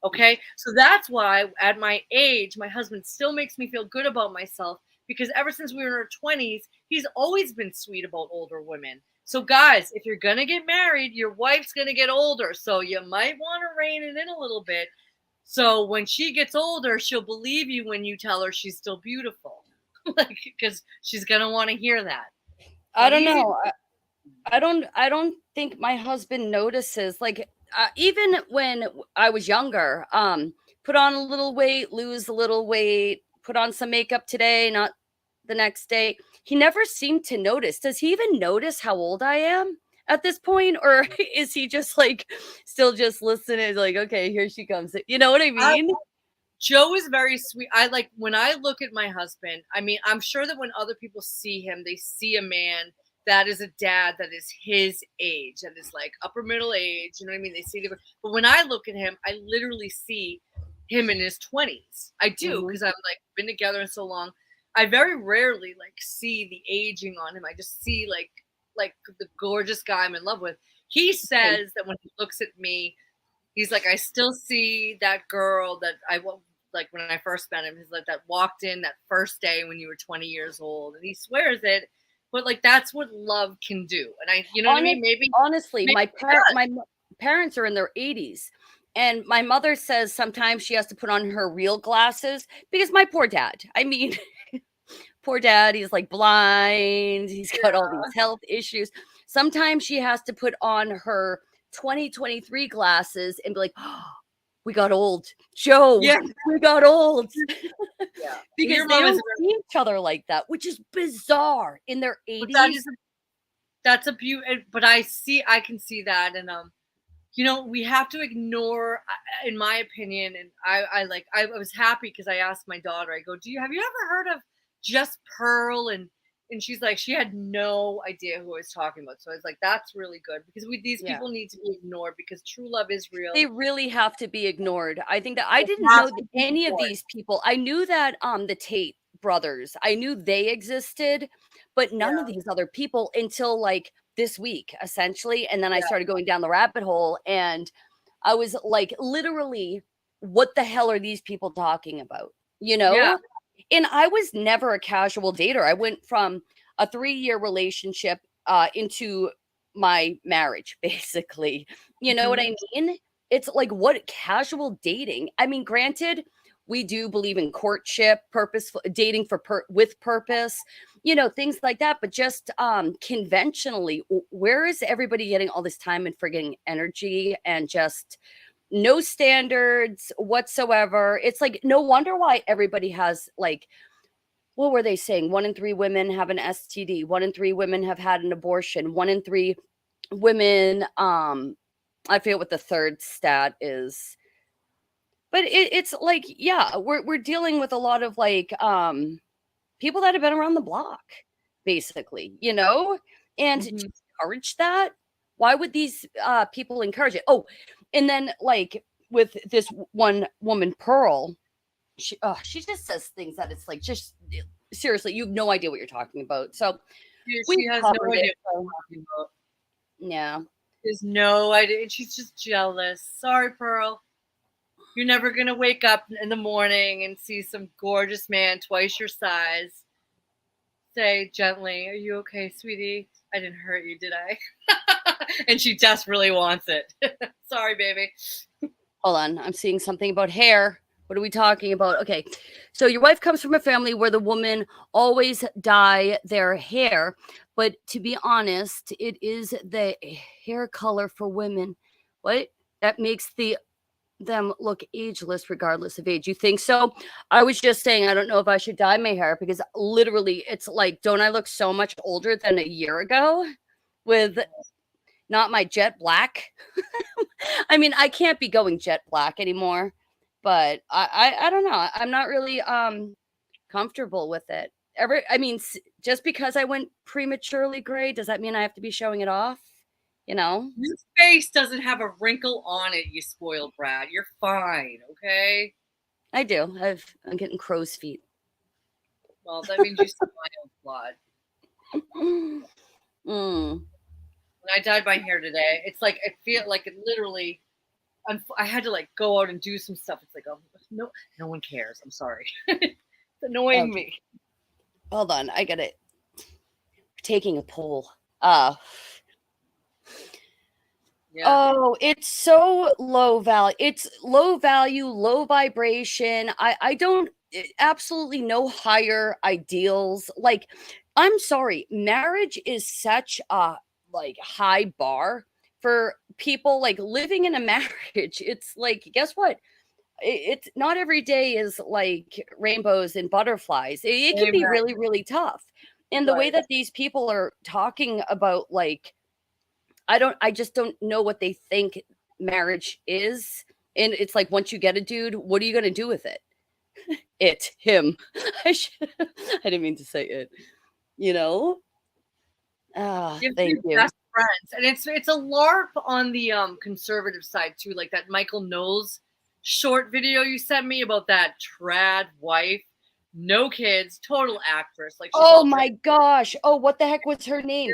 Okay, so that's why at my age, my husband still makes me feel good about myself because ever since we were in our 20s, he's always been sweet about older women. So, guys, if you're going to get married, your wife's going to get older. So, you might want to rein it in a little bit. So, when she gets older, she'll believe you when you tell her she's still beautiful. Like, because she's going to want to hear that. I don't know. I don't think my husband notices. Like even when I was younger, put on a little weight, lose a little weight, put on some makeup today, not the next day. He never seemed to notice. Does he even notice how old I am at this point, or is he just like still just listening? Like, okay, here she comes. You know what I mean? Joe is very sweet. I like when I look at my husband. I mean, I'm sure that when other people see him, they see a man that is a dad that is his age, that is like upper middle age. You know what I mean? They see but when I look at him, I literally see him in his 20s. I do because I've like been together so long. I very rarely like see the aging on him. I just see like the gorgeous guy I'm in love with. He says that when he looks at me, he's like, I still see that girl that I like when I first met him. He's like that walked in that first day when you were 20 years old, and he swears it. But like that's what love can do, and you know what I mean. Maybe honestly, my parents are in their 80s, and my mother says sometimes she has to put on her real glasses because my poor dad. I mean, poor dad. He's like blind. He's got all these health issues. Sometimes she has to put on her 2023 glasses and be like, oh, we got old. Joe, we got old. Because they don't see each other like that, which is bizarre in their 80s. That's a beauty. But I can see that. And, you know, we have to ignore, in my opinion, and I was happy because I asked my daughter, I go, have you ever heard of Just Pearl? And she's like, she had no idea who I was talking about. So I was like, that's really good because these people need to be ignored because true love is real. They really have to be ignored. I think that I didn't know any of these people. I knew that the Tate brothers, I knew they existed, but none of these other people until like this week, essentially. And then I started going down the rabbit hole and I was like, literally, what the hell are these people talking about? You know? Yeah. And I was never a casual dater. I went from a 3-year relationship into my marriage, basically. You know what I mean? It's like, what casual dating? I mean, granted, we do believe in courtship, purposeful dating with purpose, you know, things like that. But just conventionally, where is everybody getting all this time and frigging energy and just no standards whatsoever? It's like, no wonder why everybody has like, what were they saying? 1 in 3 women have an STD. 1 in 3 women have had an abortion. 1 in 3 women, I forget what the third stat is. But it's like, yeah, we're dealing with a lot of like people that have been around the block, basically, you know? And to encourage that, why would these people encourage it? Oh, and then like with this one woman, Pearl, she just says things that it's like, just seriously, you have no idea what you're talking about. So she has no idea what you're talking about. Yeah. There's no idea. And she's just jealous. Sorry, Pearl. You're never going to wake up in the morning and see some gorgeous man twice your size. Say gently, are you okay, sweetie? I didn't hurt you, did I? And she desperately wants it. Sorry, baby. Hold on. I'm seeing something about hair. What are we talking about? Okay. So your wife comes from a family where the woman always dye their hair. But to be honest, it is the hair color for women. What? That makes them look ageless regardless of age. You think so? I was just saying, I don't know if I should dye my hair because literally it's like, don't I look so much older than a year ago with not my jet black? I mean, I can't be going jet black anymore, but I don't know. I'm not really comfortable with it. just because I went prematurely gray, does that mean I have to be showing it off? You know? Your face doesn't have a wrinkle on it, you spoiled brat. You're fine, okay? I do. I'm getting crow's feet. Well, that means you smiled blood. Mm. When I dyed my hair today, it's like I feel like it literally. I had to like go out and do some stuff. It's like, oh no one cares. I'm sorry. It's annoying me. Hold on, I got it. Taking a poll. Yeah. Oh, it's so low value. It's low value, low vibration. I don't absolutely no higher ideals. Like, I'm sorry, marriage is such a like high bar for people like living in a marriage. It's like, guess what? It's not every day is like rainbows and butterflies. It can be Amen. really, really tough. And the way Right. that these people are talking about like I just don't know what they think marriage is. And it's like, once you get a dude, what are you going to do with it? Him. I didn't mean to say it, you know? Give Thank your you. best friends. And it's a LARP on the conservative side too, like that Michael Knowles short video you sent me about that trad wife, no kids, total actress. Like, she's Oh all my gosh. Oh, what the heck was her name?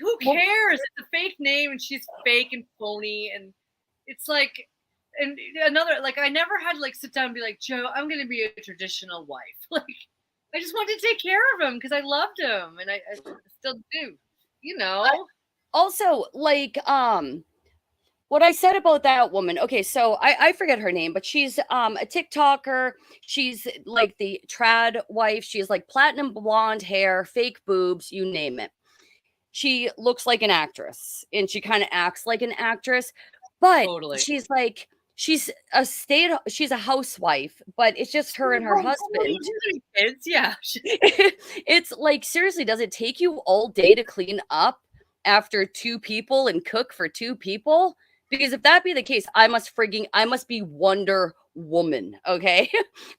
who cares? It's a fake name and she's fake and phony, and it's like, and another, like, I never had to like sit down and be like, Joe, I'm gonna be a traditional wife. Like, I just wanted to take care of him because I loved him, and I still do, you know. Also, like, what I said about that woman. Okay, so I forget her name, but she's a TikToker. She's like the trad wife. She's like platinum blonde hair, fake boobs, you name it. She looks like an actress and she kind of acts like an actress, but Totally. she's like she's a housewife, but it's just her and her husband. Kids, yeah. It's like, seriously, does it take you all day to clean up after two people and cook for two people? Because if that be the case, I must be Wonder Woman, okay?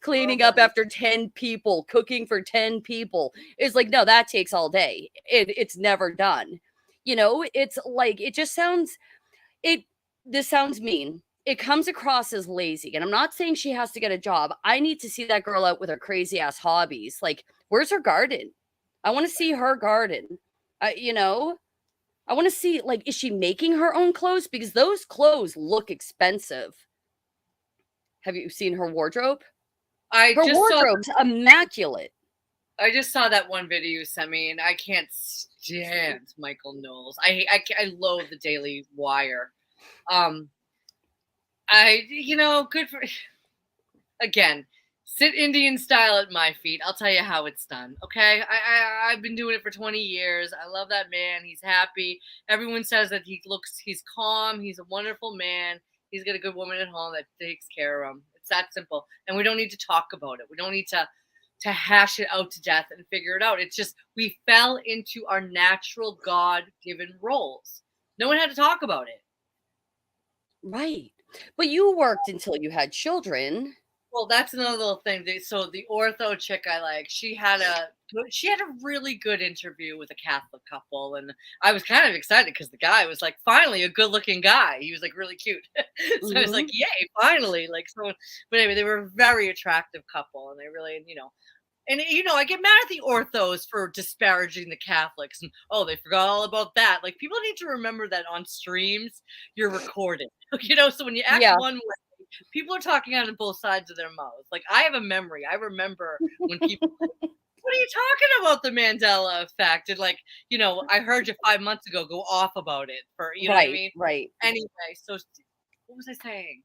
Cleaning up after 10 people, cooking for 10 people. It's like, no, that takes all day. It's never done. You know, it's like, this sounds mean. It comes across as lazy. And I'm not saying she has to get a job. I need to see that girl out with her crazy ass hobbies. Like, where's her garden? I want to see her garden. You know, I want to see, like, is she making her own clothes? Because those clothes look expensive. Have you seen her wardrobe? Her wardrobe's immaculate. I just saw that one video you sent me, and I can't stand Michael Knowles. I loathe the Daily Wire. Good for, again, sit Indian style at my feet. I'll tell you how it's done. Okay. I've been doing it for 20 years. I love that man. He's happy. Everyone says that he's calm. He's a wonderful man. He's got a good woman at home that takes care of him. It's that simple. And we don't need to talk about it. We don't need to hash it out to death and figure it out. It's just, we fell into our natural God-given roles. No one had to talk about it. Right. But you worked until you had children. Well, that's another little thing. So the ortho chick I like, she had a really good interview with a Catholic couple, and I was kind of excited because the guy was like, finally a good-looking guy. He was like really cute. So I was like, yay, finally! Like, so. But anyway, they were a very attractive couple, and they really, and I get mad at the orthos for disparaging the Catholics, and they forgot all about that. Like, people need to remember that on streams you're recorded, so when you act one way, people are talking out of both sides of their mouths. Like, I have a memory. I remember when people, what are you talking about, the Mandela effect? And like, I heard you 5 months ago go off about it for, know what I mean? Right. Anyway, so what was I saying?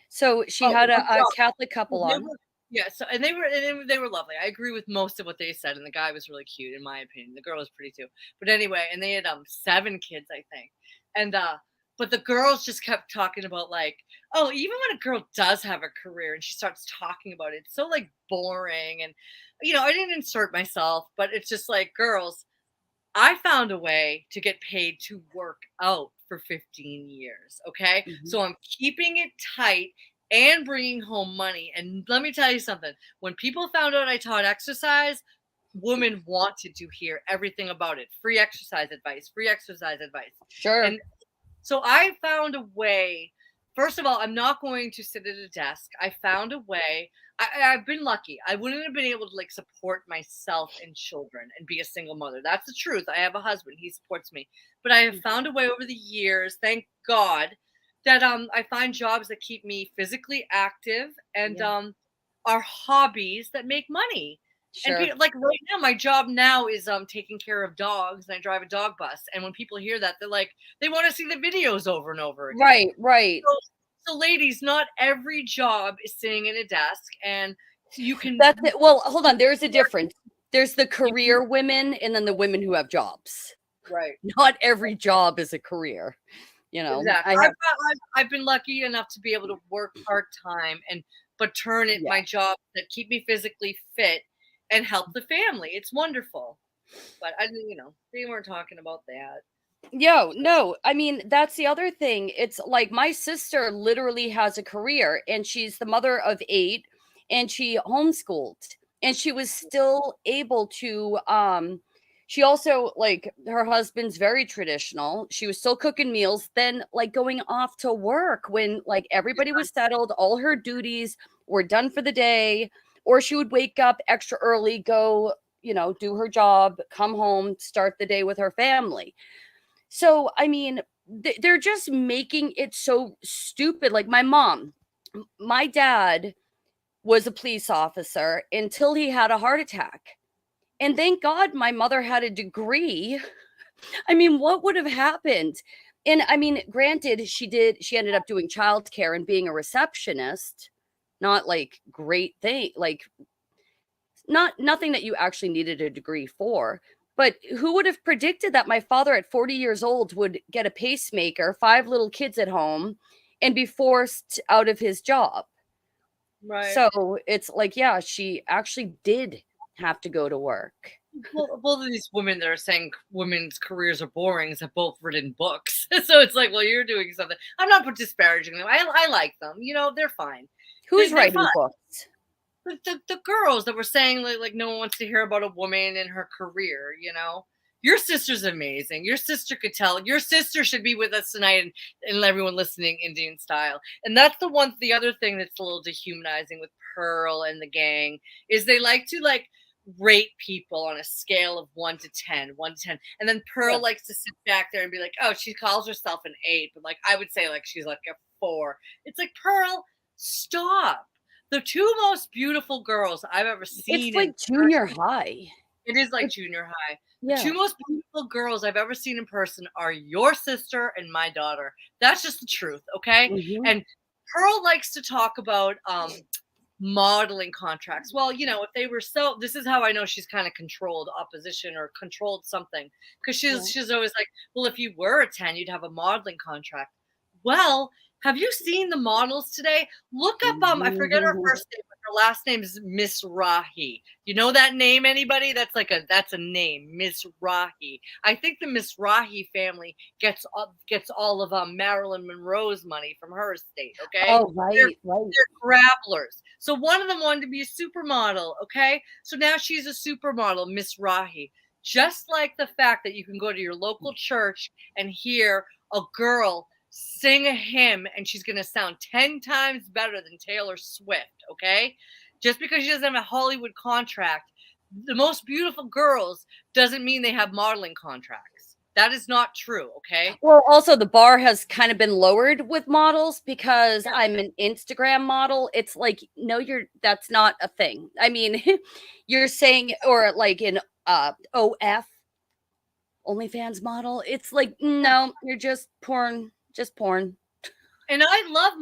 So she had a Catholic couple on. Yeah, so and they were lovely. I agree with most of what they said, and the guy was really cute, in my opinion. The girl was pretty too. But anyway, and they had 7 kids, I think. And but the girls just kept talking about like, oh, even when a girl does have a career and she starts talking about it, it's so like boring. And I didn't insert myself, but it's just like, girls, I found a way to get paid to work out for 15 years. Okay. Mm-hmm. So I'm keeping it tight. and bringing home money. And let me tell you something. When people found out I taught exercise, women wanted to hear everything about it. Free exercise advice, free exercise advice. Sure. And so I found a way. First of all, I'm not going to sit at a desk. I found a way. I've been lucky. I wouldn't have been able to like support myself and children and be a single mother. That's the truth. I have a husband. He supports me. But I have found a way over the years, thank God, that I find jobs that keep me physically active and Yeah. are hobbies that make money. Sure. And like right now, my job now is taking care of dogs, and I drive a dog bus. And when people hear that, they're like, they want to see the videos over and over again. Right, right. So ladies, not every job is sitting at a desk, and you can. That's it. Well, hold on. There's a difference. There's the career women and then the women who have jobs. Right. Not every job is a career. You know, Exactly. I have, I've been lucky enough to be able to work part time but turn it my job that keep me physically fit and help the family. It's wonderful. But I didn't, they weren't talking about that. no. I mean, that's the other thing. It's like my sister literally has a career and she's the mother of 8 and she homeschooled and she was still able to she also like her husband's very traditional. She was still cooking meals, then like going off to work when like everybody was settled, all her duties were done for the day, or she would wake up extra early, go, do her job, come home, start the day with her family. So, I mean, they're just making it so stupid. Like my dad was a police officer until he had a heart attack. And thank God my mother had a degree. I mean, what would have happened? And I mean, granted, she ended up doing childcare and being a receptionist, not like great thing, like nothing that you actually needed a degree for. But who would have predicted that my father at 40 years old would get a pacemaker, 5 little kids at home, and be forced out of his job? Right. So it's like, yeah, she actually did have to go to work. Well, both of these women that are saying women's careers are boring have both written books. So it's like, well, you're doing something. I'm not disparaging them. I like them. They're fine. Who's They're writing fine. books? The girls that were saying like no one wants to hear about a woman and her career. Your sister's amazing. Your sister could tell. Your sister should be with us tonight and everyone listening Indian style. And that's the other thing that's a little dehumanizing with Pearl and the gang is they like to like rate people on a scale of 1 to 10, 1 to 10. And then Pearl likes to sit back there and be like, oh, she calls herself an 8. But like, I would say like, she's like a 4. It's like, Pearl, stop. The 2 most beautiful girls I've ever seen. It's like junior high. It is like junior high. Yeah. The 2 most beautiful girls I've ever seen in person are your sister and my daughter. That's just the truth, okay? Mhm. And Pearl likes to talk about modeling contracts. Well, if they were this is how I know she's kind of controlled opposition or controlled something. Because she's always like, well, if you were a 10, you'd have a modeling contract. Well, have you seen the models today? Look up, I forget her first name, but her last name is Miss Rahi. You know that name, anybody? That's a name, Miss Rahi. I think the Miss Rahi family gets all of Marilyn Monroe's money from her estate, okay? Oh, right, They're grapplers. So one of them wanted to be a supermodel, okay? So now she's a supermodel, Miss Rahi. Just like the fact that you can go to your local church and hear a girl sing a hymn and she's going to sound 10 times better than Taylor Swift, okay? Just because she doesn't have a Hollywood contract, the most beautiful girls doesn't mean they have modeling contracts. That is not true, okay? Well, also the bar has kind of been lowered with models because I'm an Instagram model. It's like, no, that's not a thing. I mean, you're saying, or like in OF, OnlyFans model. It's like, no, you're just porn. Just porn. And I love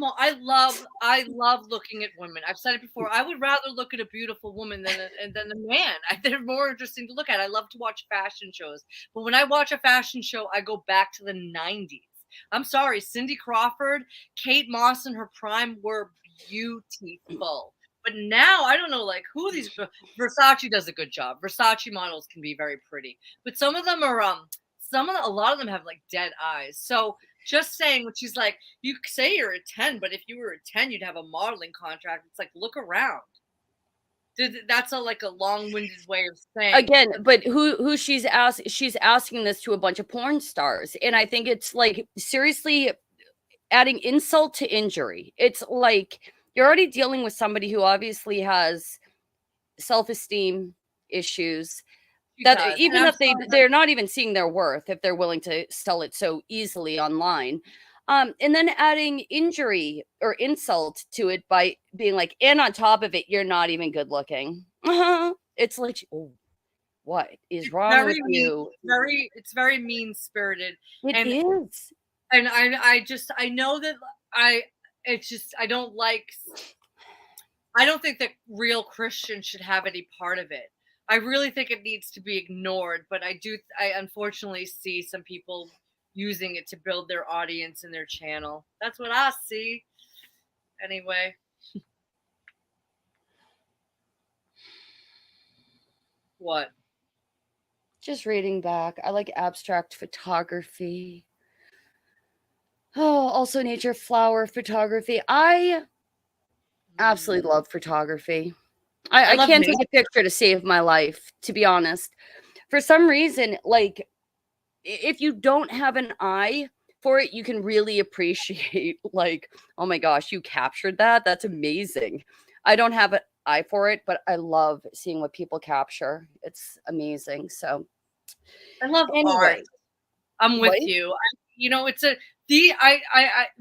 looking at women. I've said it before. I would rather look at a beautiful woman than a man. They're more interesting to look at. I love to watch fashion shows. But when I watch a fashion show, I go back to the 90s. I'm sorry, Cindy Crawford, Kate Moss in her prime were beautiful. But now I don't know like who these Versace does a good job. Versace models can be very pretty. But some of them are a lot of them have like dead eyes. So Just saying, when she's like, you say you're a 10, but if you were a 10, you'd have a modeling contract. It's like, look around. That's like a long-winded way of saying. Again, but who she's asking this to a bunch of porn stars, and I think it's like seriously adding insult to injury. It's like you're already dealing with somebody who obviously has self-esteem issues. That even if they're not even seeing their worth if they're willing to sell it so easily online. And then adding injury or insult to it by being like, and on top of it, you're not even good looking. It's like, oh, what is wrong with you? It's very mean spirited. It is. And I know that I don't think that real Christians should have any part of it. I really think it needs to be ignored, but I unfortunately see some people using it to build their audience and their channel. That's what I see. Anyway. What? Just reading back. I like abstract photography. Oh, also nature flower photography. I absolutely love photography. I can't take a picture to save my life, to be honest. For some reason, like, if you don't have an eye for it, you can really appreciate, like, oh my gosh, you captured that. That's amazing. I don't have an eye for it, but I love seeing what people capture. It's amazing. So I love art. I'm with you.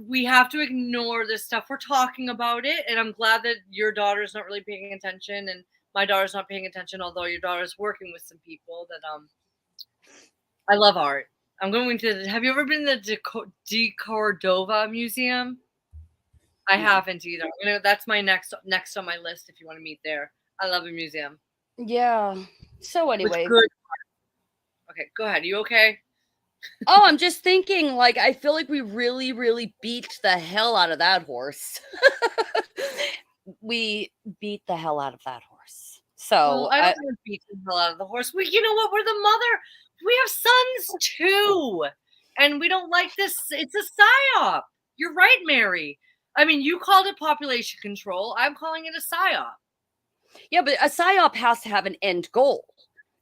We have to ignore this stuff. We're talking about it, and I'm glad that your daughter's not really paying attention, and my daughter's not paying attention. Although your daughter's working with some people that I love art. I'm going to. Have you ever been to the De Cordova Museum? I haven't either. That's my next on my list. If you want to meet there, I love a museum. Yeah. So anyway. Okay, go ahead. You okay? Oh, I'm just thinking, like, I feel like we really, really beat the hell out of that horse. We beat the hell out of that horse. So I don't want to beat the hell out of the horse. You know what? We're the mother. We have sons too, and we don't like this. It's a psyop. You're right, Mary. I mean, you called it population control. I'm calling it a psyop. Yeah, but a psyop has to have an end goal.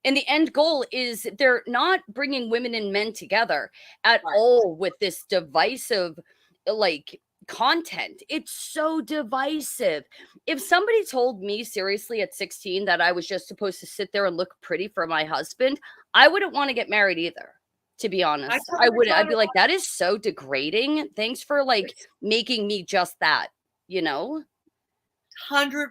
And the end goal is they're not bringing women and men together at all with this divisive, like, content. It's so divisive. If somebody told me seriously at 16 that I was just supposed to sit there and look pretty for my husband, I wouldn't want to get married either, to be honest. I wouldn't. I'd be like, that is so degrading. Thanks for, like, making me just that, you know? 100%.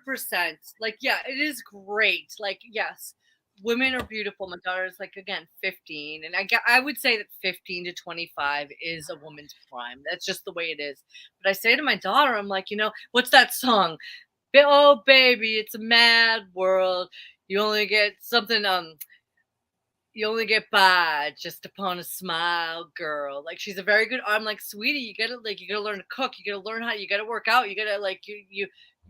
Like, yeah, it is great. Like, yes. Women are beautiful. My daughter's like, again, 15. And I would say that 15 to 25 is a woman's prime. That's just the way it is. But I say to my daughter, I'm like, what's that song? Oh, baby, it's a mad world. You only get something, you only get by just upon a smile, girl. Like, she's a very good, I'm like, sweetie, you gotta learn to cook. You gotta work out. You gotta, like,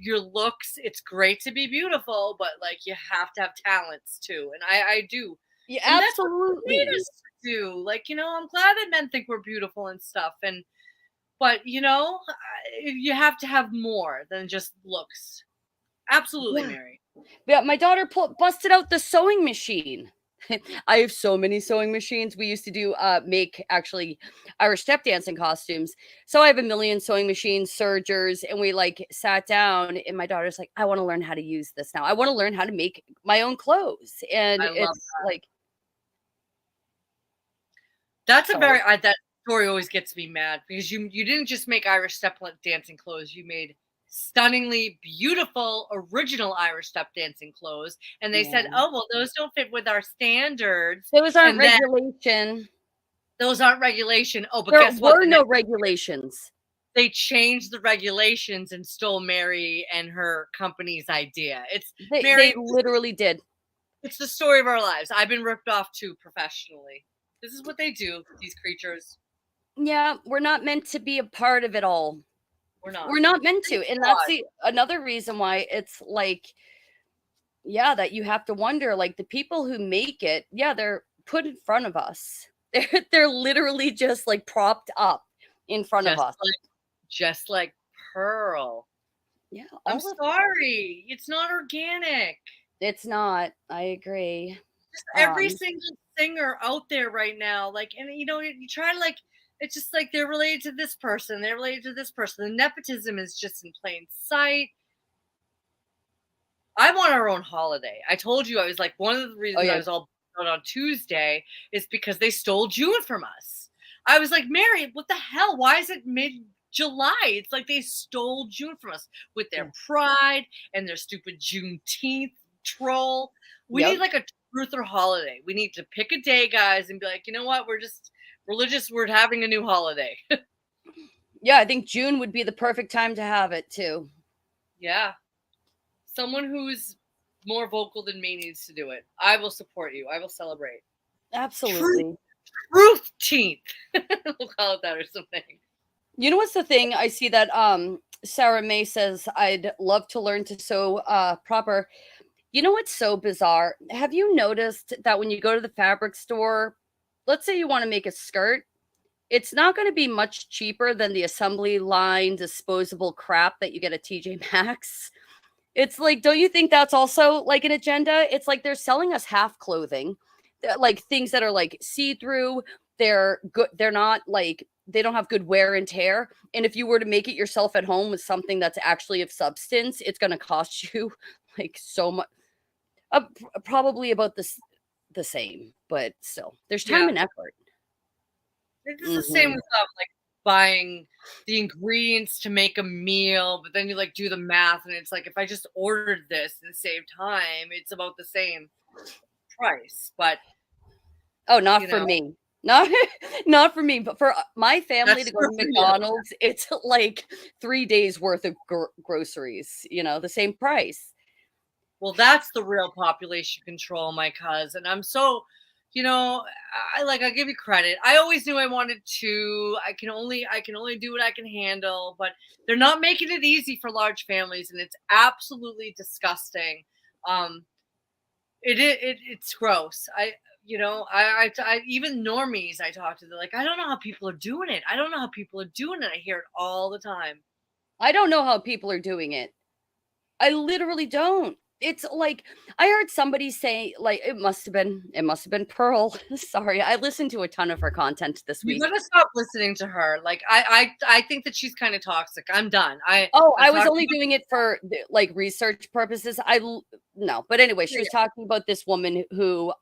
your looks, it's great to be beautiful, but, like, you have to have talents too. And I do. Yeah, and absolutely. That's what do. Like, I'm glad that men think we're beautiful and stuff. But you have to have more than just looks. Absolutely, Mary. Yeah, my daughter busted out the sewing machine. I have so many sewing machines. We used to do make actually Irish step dancing costumes. So I have a million sewing machines, sergers, and we, like, sat down and my daughter's like, I want to learn how to use this now. I want to learn how to make my own clothes. And it's like that's that story always gets me mad because you didn't just make Irish step dancing clothes, you made stunningly beautiful original Irish step dancing clothes, and they said, oh, well, those don't fit with our standards. Those aren't regulation. Those aren't regulation. Oh, but there guess what? Were no regulations. They changed the regulations and stole Mary and her company's idea. They literally did. It's the story of our lives. I've been ripped off too professionally. This is what they do, these creatures. Yeah, we're not meant to be a part of it all. We're not meant to. And that's another reason why it's like, yeah, that you have to wonder, like, the people who make it, yeah, they're put in front of us. They're literally just, like, propped up in front of us. Just like Pearl. Yeah, I'm sorry. It's not organic. It's not. I agree. Every single singer out there right now, like, and you try to like, it's just like they're related to this person, they're related to this person. The nepotism is just in plain sight. I want our own holiday. I told you, I was like, one of the reasons I was all out on Tuesday is because they stole June from us. I was like, Mary, what the hell? Why is it mid-July? It's like they stole June from us with their pride and their stupid Juneteenth troll. We need like a truth or holiday. We need to pick a day, guys, and be like, you know what? We're just religious. We're having a new holiday. Yeah, I think June would be the perfect time to have it too. Yeah. Someone who's more vocal than me needs to do it. I will support you. I will celebrate. Absolutely. Truth-teenth. We'll call it that or something. You know what's the thing? I see that Sarah May says, I'd love to learn to sew proper. You know what's so bizarre? Have you noticed that when you go to the fabric store, let's say you want to make a skirt, it's not going to be much cheaper than the assembly line disposable crap that you get at TJ Maxx. It's like, don't you think that's also like an agenda? It's like they're selling us half clothing, like things that are like see-through. They're good. They're not like, they don't have good wear and tear. And if you were to make it yourself at home with something that's actually of substance, it's going to cost you like so much, probably about the same, but still there's time and effort. It's the same with like buying the ingredients to make a meal, but then you like do the math and it's like, if I just ordered this and save time, it's about the same price. But not for me. Not for me, but for my family to go to McDonald's, it's like 3 days worth of groceries, the same price. Well, that's the real population control, my cousin. I'm so, I give you credit. I always knew I wanted to. I can only do what I can handle, but they're not making it easy for large families, and it's absolutely disgusting. It's gross. I even normies I talk to, they're like, I don't know how people are doing it. I hear it all the time. I don't know how people are doing it. I literally don't. It's like, I heard somebody say, like, it must have been Pearl. Sorry, I listened to a ton of her content this week. You gotta stop listening to her. Like, I think that she's kind of toxic. I'm done. I was only doing it for like research purposes. No, but anyway, she was talking about this woman who,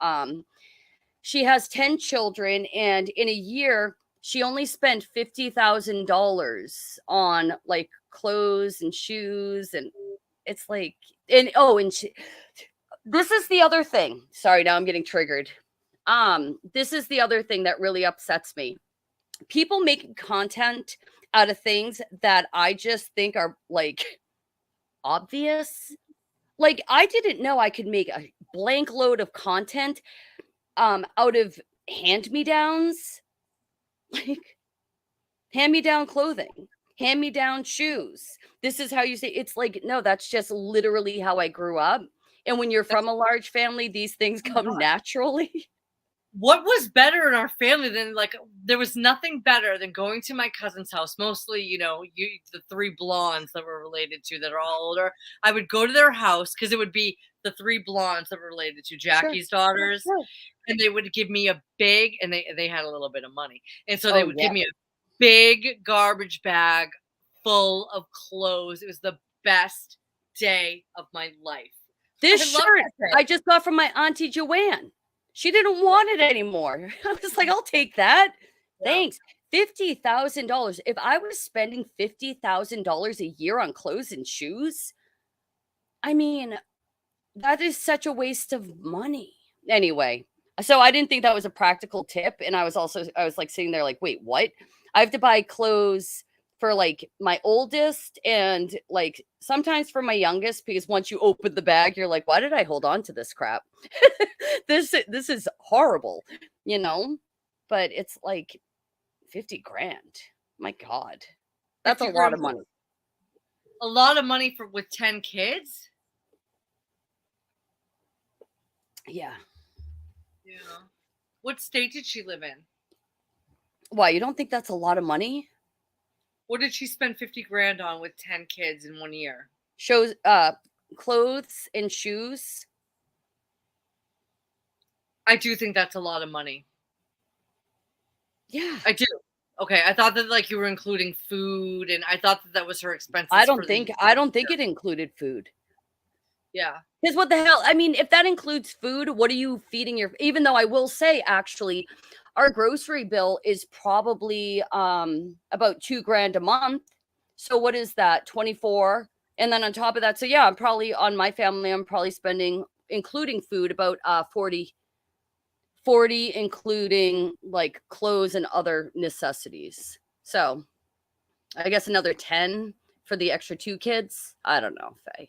she has 10 children, and in a year, she only spent $50,000 on like clothes and shoes, and it's like, this is the other thing. Sorry, now I'm getting triggered. This is the other thing that really upsets me. People making content out of things that I just think are like obvious. Like, I didn't know I could make a blank load of content out of hand-me-downs, like hand-me-down clothing, hand-me-down shoes. This is how you say, it's like, no, that's just literally how I grew up. And when you're from a large family, these things come naturally. What was better in our family than, like, there was nothing better than going to my cousin's house, mostly, the three blondes that were related to that are all older. I would go to their house because it would be the three blondes that were related to Jackie's daughters. Sure. And they would give me a big, and they had a little bit of money. And so they would give me a big garbage bag full of clothes. It was the best day of my life. This shirt I just got from my auntie Joanne. She didn't want it anymore. I was like, I'll take that. Yeah. Thanks. $50,000. If I was spending $50,000 a year on clothes and shoes, I mean, that is such a waste of money. Anyway, so I didn't think that was a practical tip. And I was like sitting there like, wait, what? I have to buy clothes for like my oldest and like sometimes for my youngest, because once you open the bag, you're like, why did I hold on to this crap? This is horrible, but it's like 50 grand. My God, that's a lot of money. A lot of money with 10 kids. Yeah. What state did she live in? Why, you don't think that's a lot of money? What did she spend 50 grand on with 10 kids in 1 year? Shows clothes and shoes. I do think that's a lot of money. Yeah. I do. Okay, I thought that like you were including food, and I thought that was her expenses. I for don't the think year. it included food. Yeah. Because what the hell? I mean, if that includes food, what are you feeding your? Even though I will say, actually, our grocery bill is probably about $2,000 a month. So what is that? 24, and then on top of that, so yeah, I'm probably on my family. I'm probably spending, including food, about 40, including like clothes and other necessities. So I guess another 10 for the extra 2 kids. I don't know, Faye.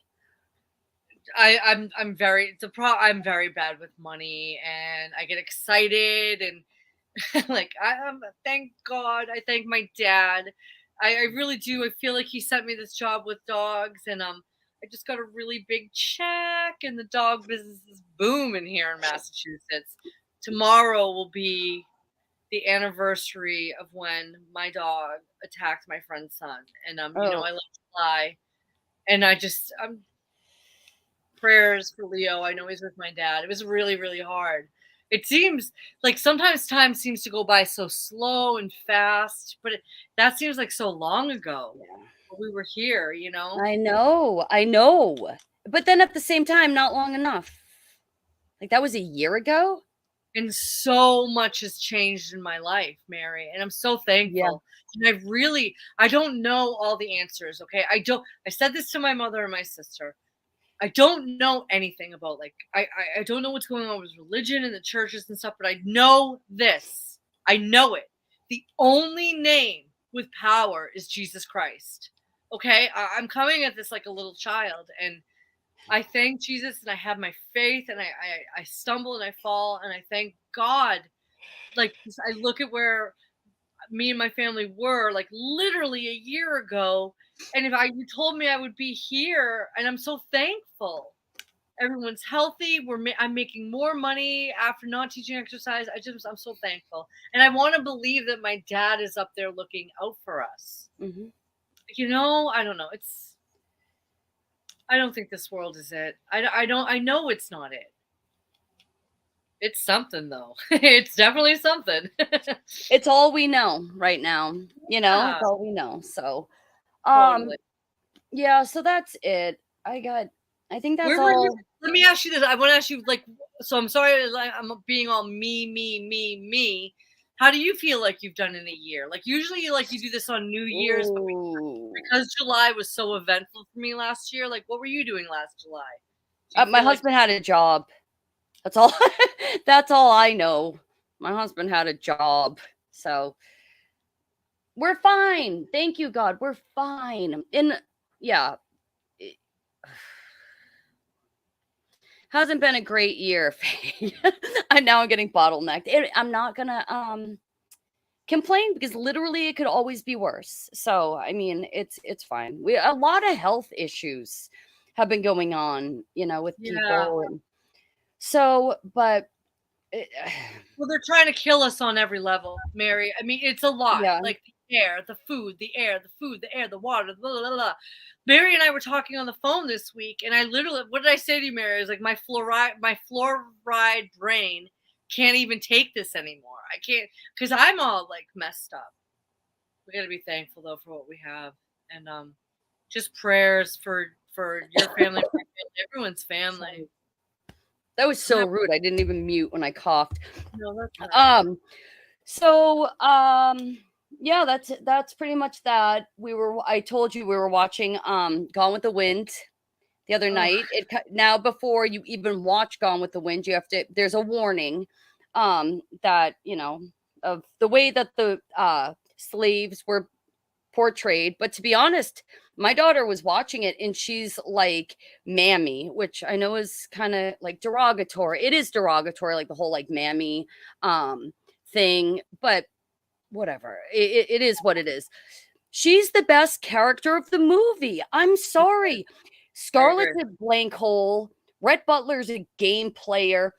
I'm very I'm very bad with money, and I get excited, and like thank God, I thank my dad. I really do. I feel like he sent me this job with dogs, and I just got a really big check, and the dog business is booming here in Massachusetts. Tomorrow will be the anniversary of when my dog attacked my friend's son, and you know, Oh. I love to fly, and I'm prayers for Leo. I know he's with my dad. It was really, really hard. It seems like sometimes time seems to go by so slow and fast, but that seems like so long ago. Yeah. We were here, you know? I know. But then at the same time, not long enough. Like that was a year ago? And so much has changed in my life, Mary, and I'm so thankful. And I don't know all the answers, okay? I said this to my mother and my sister. I don't know anything about like I don't know what's going on with religion and the churches and stuff, but I know this. I know it. The only name with power is Jesus Christ. Okay? I'm coming at this like a little child, and I thank Jesus, and I have my faith, and I stumble and I fall, and I thank God. Like I look at where me and my family were like literally a year ago, and if you told me I would be here, and I'm so thankful. Everyone's healthy. I'm making more money after not teaching exercise. I'm so thankful, and I want to believe that my dad is up there looking out for us. Mm-hmm. You know, I don't know. I don't think this world is it. I don't. I know it's not it. It's something though. It's definitely something. It's all we know right now. You know, Yeah. it's all we know. So Totally. yeah, so that's it. I think that's Where were you? all. Let me ask you this. I want to ask you, like, so I'm sorry, like, I'm being all me. How do you feel like you've done in a year? Like, usually, like, you do this on New Year's, but Ooh. because July was so eventful for me last year, like, what were you doing last July? Do you My feel like- husband had a job. That's all. That's all I know. My husband had a job. So we're fine. Thank you, God. We're fine. And yeah, it hasn't been a great year. I'm getting bottlenecked. I'm not gonna complain because literally it could always be worse. So I mean, it's fine. A lot of health issues have been going on, you know, with Yeah. people, and so, but Well, they're trying to kill us on every level, Mary. I mean, it's a lot. Yeah. Like the air, the food, the air, the food, the air, the water, blah, blah, blah. Mary and I were talking on the phone this week, and I literally, what did I say to you, Mary? I was like, my fluoride brain can't even take this anymore. I can't, because I'm all like messed up. We got to be thankful though for what we have, and just prayers for your family, everyone's family. that was so rude. I didn't even mute when I coughed. No, that's not So yeah, that's pretty much that. I told you we were watching Gone with the Wind the other night. Now before you even watch Gone with the Wind, you have to, there's a warning that, you know, of the way that the slaves were portrayed. But to be honest, my daughter was watching it and she's like, mammy, which I know is kind of like derogatory. It is derogatory, like the whole like mammy thing, but whatever. It is what it is. She's the best character of the movie. I'm sorry. Scarlett's a blank hole. Rhett Butler's a game player.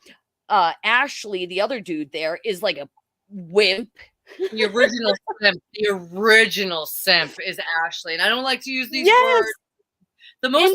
Ashley, the other dude there, is like a wimp. The original simp is Ashley, and I don't like to use these Yes. words. The most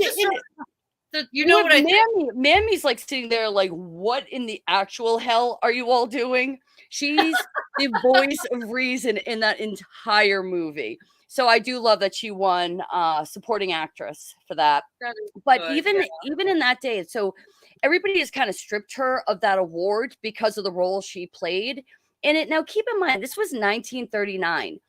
you know what I think? Mammy's like sitting there like, what in the actual hell are you all doing? She's the voice of reason in that entire movie. So I do love that she won supporting actress for that. That is But good, even in that day, so everybody has kind of stripped her of that award because of the role she played in it. Now keep in mind, this was 1939.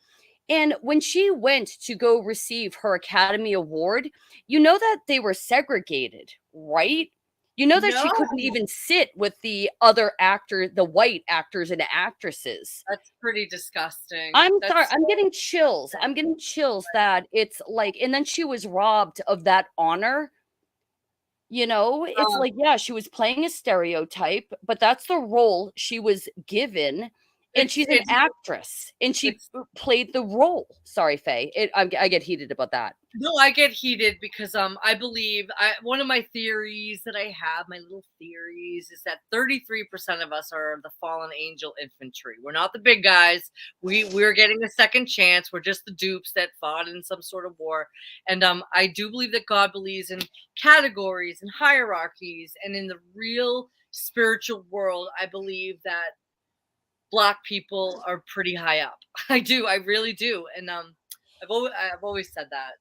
And when she went to go receive her Academy Award, you know that they were segregated, right? You know that she couldn't No. even sit with the other actor, the white actors and actresses. That's pretty disgusting. I'm That's sorry, I'm so getting chills. I'm getting chills that it's like, and then she was robbed of that honor. You know, it's like, yeah, she was playing a stereotype, but that's the role she was given. And she's an actress, and she played the role. Sorry, Faye. I get heated about that. No, I get heated because I believe one of my theories that I have, my little theories, is that 33% of us are the fallen angel infantry. We're not the big guys. We're getting a second chance. We're just the dupes that fought in some sort of war. And I do believe that God believes in categories and hierarchies, and in the real spiritual world, I believe that Black people are pretty high up. I do. I really do. And I've always said that.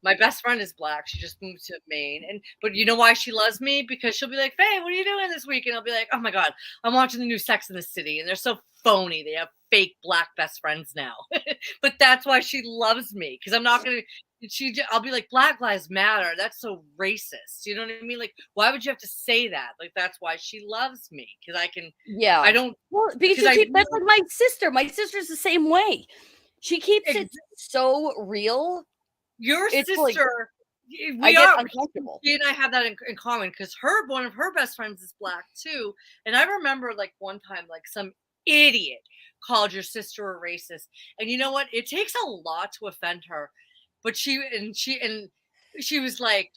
My best friend is Black. She just moved to Maine. But you know why she loves me? Because she'll be like, Faye, what are you doing this week? And I'll be like, oh my God, I'm watching the new Sex in the City. And they're so phony. They have fake Black best friends now. But that's why she loves me. Because I'm not going to, I'll be like, Black Lives Matter. That's so racist. You know what I mean? Like, why would you have to say that? Like, that's why she loves me. Because I can, I don't. Well, because that's like my sister. My sister's the same way. She keeps it so real. Your sister, like, we are uncomfortable. She and I have that in common because one of her best friends is Black too. And I remember like one time, like some idiot called your sister a racist. And you know what? It takes a lot to offend her. But she was like,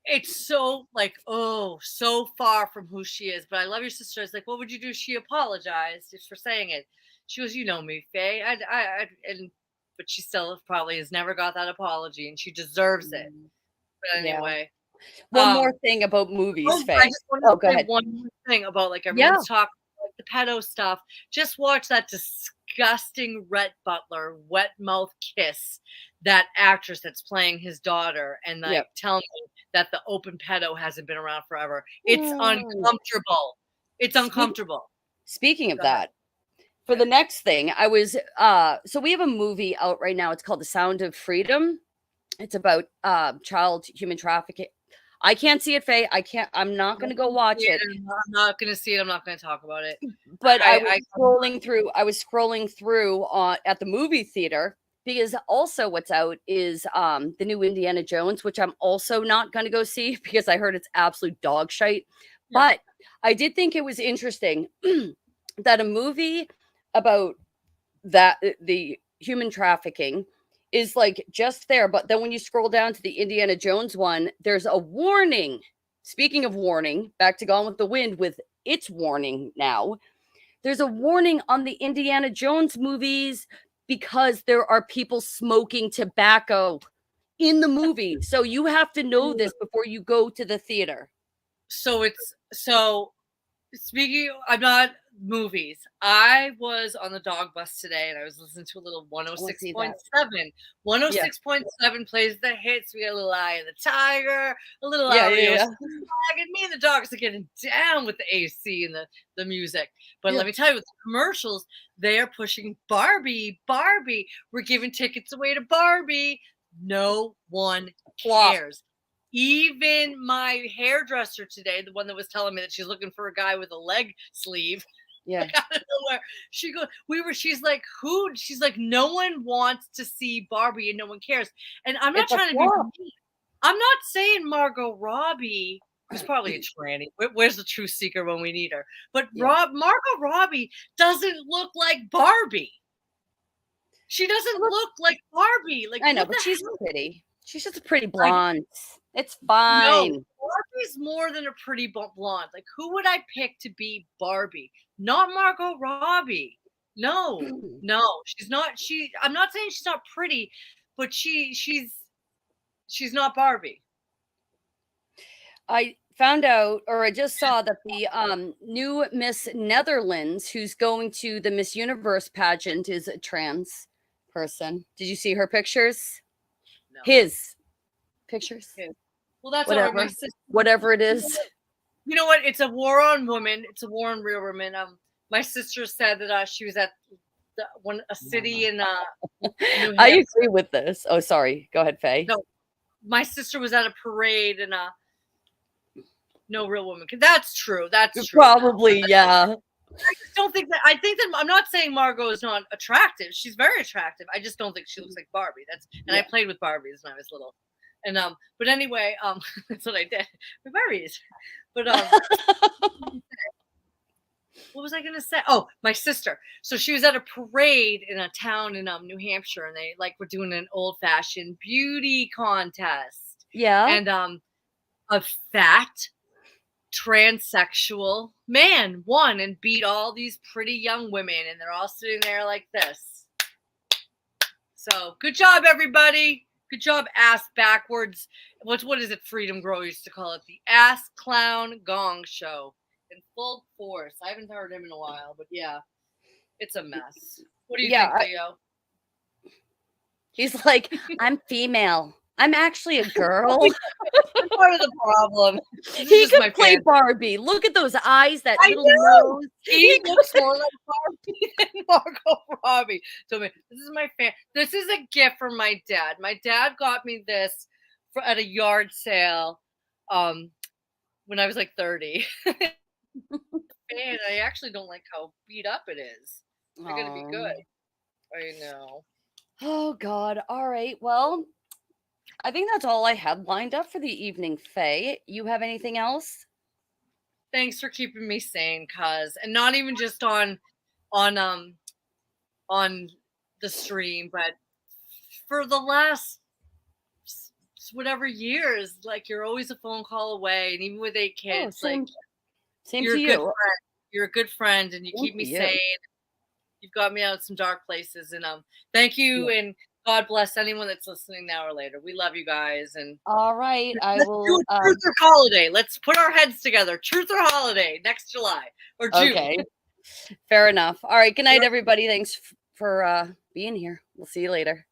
it's so like, oh, so far from who she is. But I love your sister. I was like, what would you do? She apologized just for saying it. She goes, you know me, Faye. But she still probably has never got that apology, and she deserves it. But anyway, one more thing about movies, Faye. I just want to say one more thing about like everyone's talking about, like, the pedo stuff. Just watch that disgusting Rhett Butler wet mouth kiss that actress that's playing his daughter, and like tell me that the open pedo hasn't been around forever. It's uncomfortable. It's uncomfortable. Speaking of that, for the next thing, I was so we have a movie out right now. It's called The Sound of Freedom. It's about child human trafficking. I can't see it, Faye. I'm not going to go watch it. I'm not going to see it. I'm not going to talk about it. But I was scrolling through. I was scrolling through at the movie theater because also what's out is the new Indiana Jones, which I'm also not going to go see because I heard it's absolute dog shite. Yeah. But I did think it was interesting that a movie about that the human trafficking is like just there, but then when you scroll down to the Indiana Jones one, there's a warning. Speaking of warning, back to Gone with the Wind with its warning now. There's a warning on the Indiana Jones movies because there are people smoking tobacco in the movie. So you have to know this before you go to the theater. Speaking, I'm not movies. I was on the dog bus today and I was listening to a little 106.7. 106.7 plays the hits. We got a little Eye of the Tiger, a little and me and the dogs are getting down with the AC and the music. But let me tell you, with the commercials, they are pushing Barbie. We're giving tickets away to Barbie. No one cares. Even my hairdresser today, the one that was telling me that she's looking for a guy with a leg sleeve. Yeah. Like, out of nowhere. She's like, who? She's like, no one wants to see Barbie and no one cares. And I'm not trying to be mean. I'm not saying Margot Robbie, who's probably a tranny. Where's the truth seeker when we need her? But Margot Robbie doesn't look like Barbie. She doesn't look like Barbie. Like, I know, but she's pretty. She's just a pretty blonde. It's fine. No, Barbie's more than a pretty blonde. Like, who would I pick to be Barbie? Not Margot Robbie. No, she's not. I'm not saying she's not pretty, but she's not Barbie. I found out, or I just saw that the new Miss Netherlands, who's going to the Miss Universe pageant, is a trans person. Did you see her pictures? No. His pictures. Well, that's Whatever. all right. My sister, Whatever it is. you know what? It's a war on women. It's a war on real women. My sister said that she was at a city in New I Hampshire. agree with this. Oh, sorry. Go ahead, Faye. No, my sister was at a parade and no real woman. That's true. That's true. Probably, yeah. I just don't think that. I think that I'm not saying Margot is not attractive. She's very attractive. I just don't think she looks like Barbie. I played with Barbies when I was little. And but anyway, that's what I did with Barbies. But what was I gonna say? Oh, my sister. So she was at a parade in a town in New Hampshire, and they were doing an old-fashioned beauty contest. Yeah. And a fat transsexual man won and beat all these pretty young women, and they're all sitting there like this. So good job, everybody. Good job, ass backwards. What is it? Freedom Girl used to call it the Ass Clown Gong Show in full force. I haven't heard him in a while, but yeah, it's a mess. What do you think, Leo? He's like, I'm female. I'm actually a girl. That's part of the problem. He could play Barbie. Look at those eyes, that little nose. He looks more like Barbie than Margot Robbie. So this is my fan. This is a gift from my dad. My dad got me this at a yard sale when I was like 30. And I actually don't like how beat up it is. They're going to be good. I know. Oh, God. All right. Well, I think that's all I had lined up for the evening, Faye. You have anything else? Thanks for keeping me sane, cuz, and not even just on the stream, but for the last whatever years, like, you're always a phone call away, and even with 8 kids, same you're to a you. good friend. You're a good friend, and you keep me sane. You've got me out of some dark places, and thank you, and God bless anyone that's listening now or later. We love you guys. And all right, I will. Do Truth or Holiday. Let's put our heads together. Truth or Holiday next July or June. Okay, fair enough. All right. Good night, everybody. Thanks for being here. We'll see you later.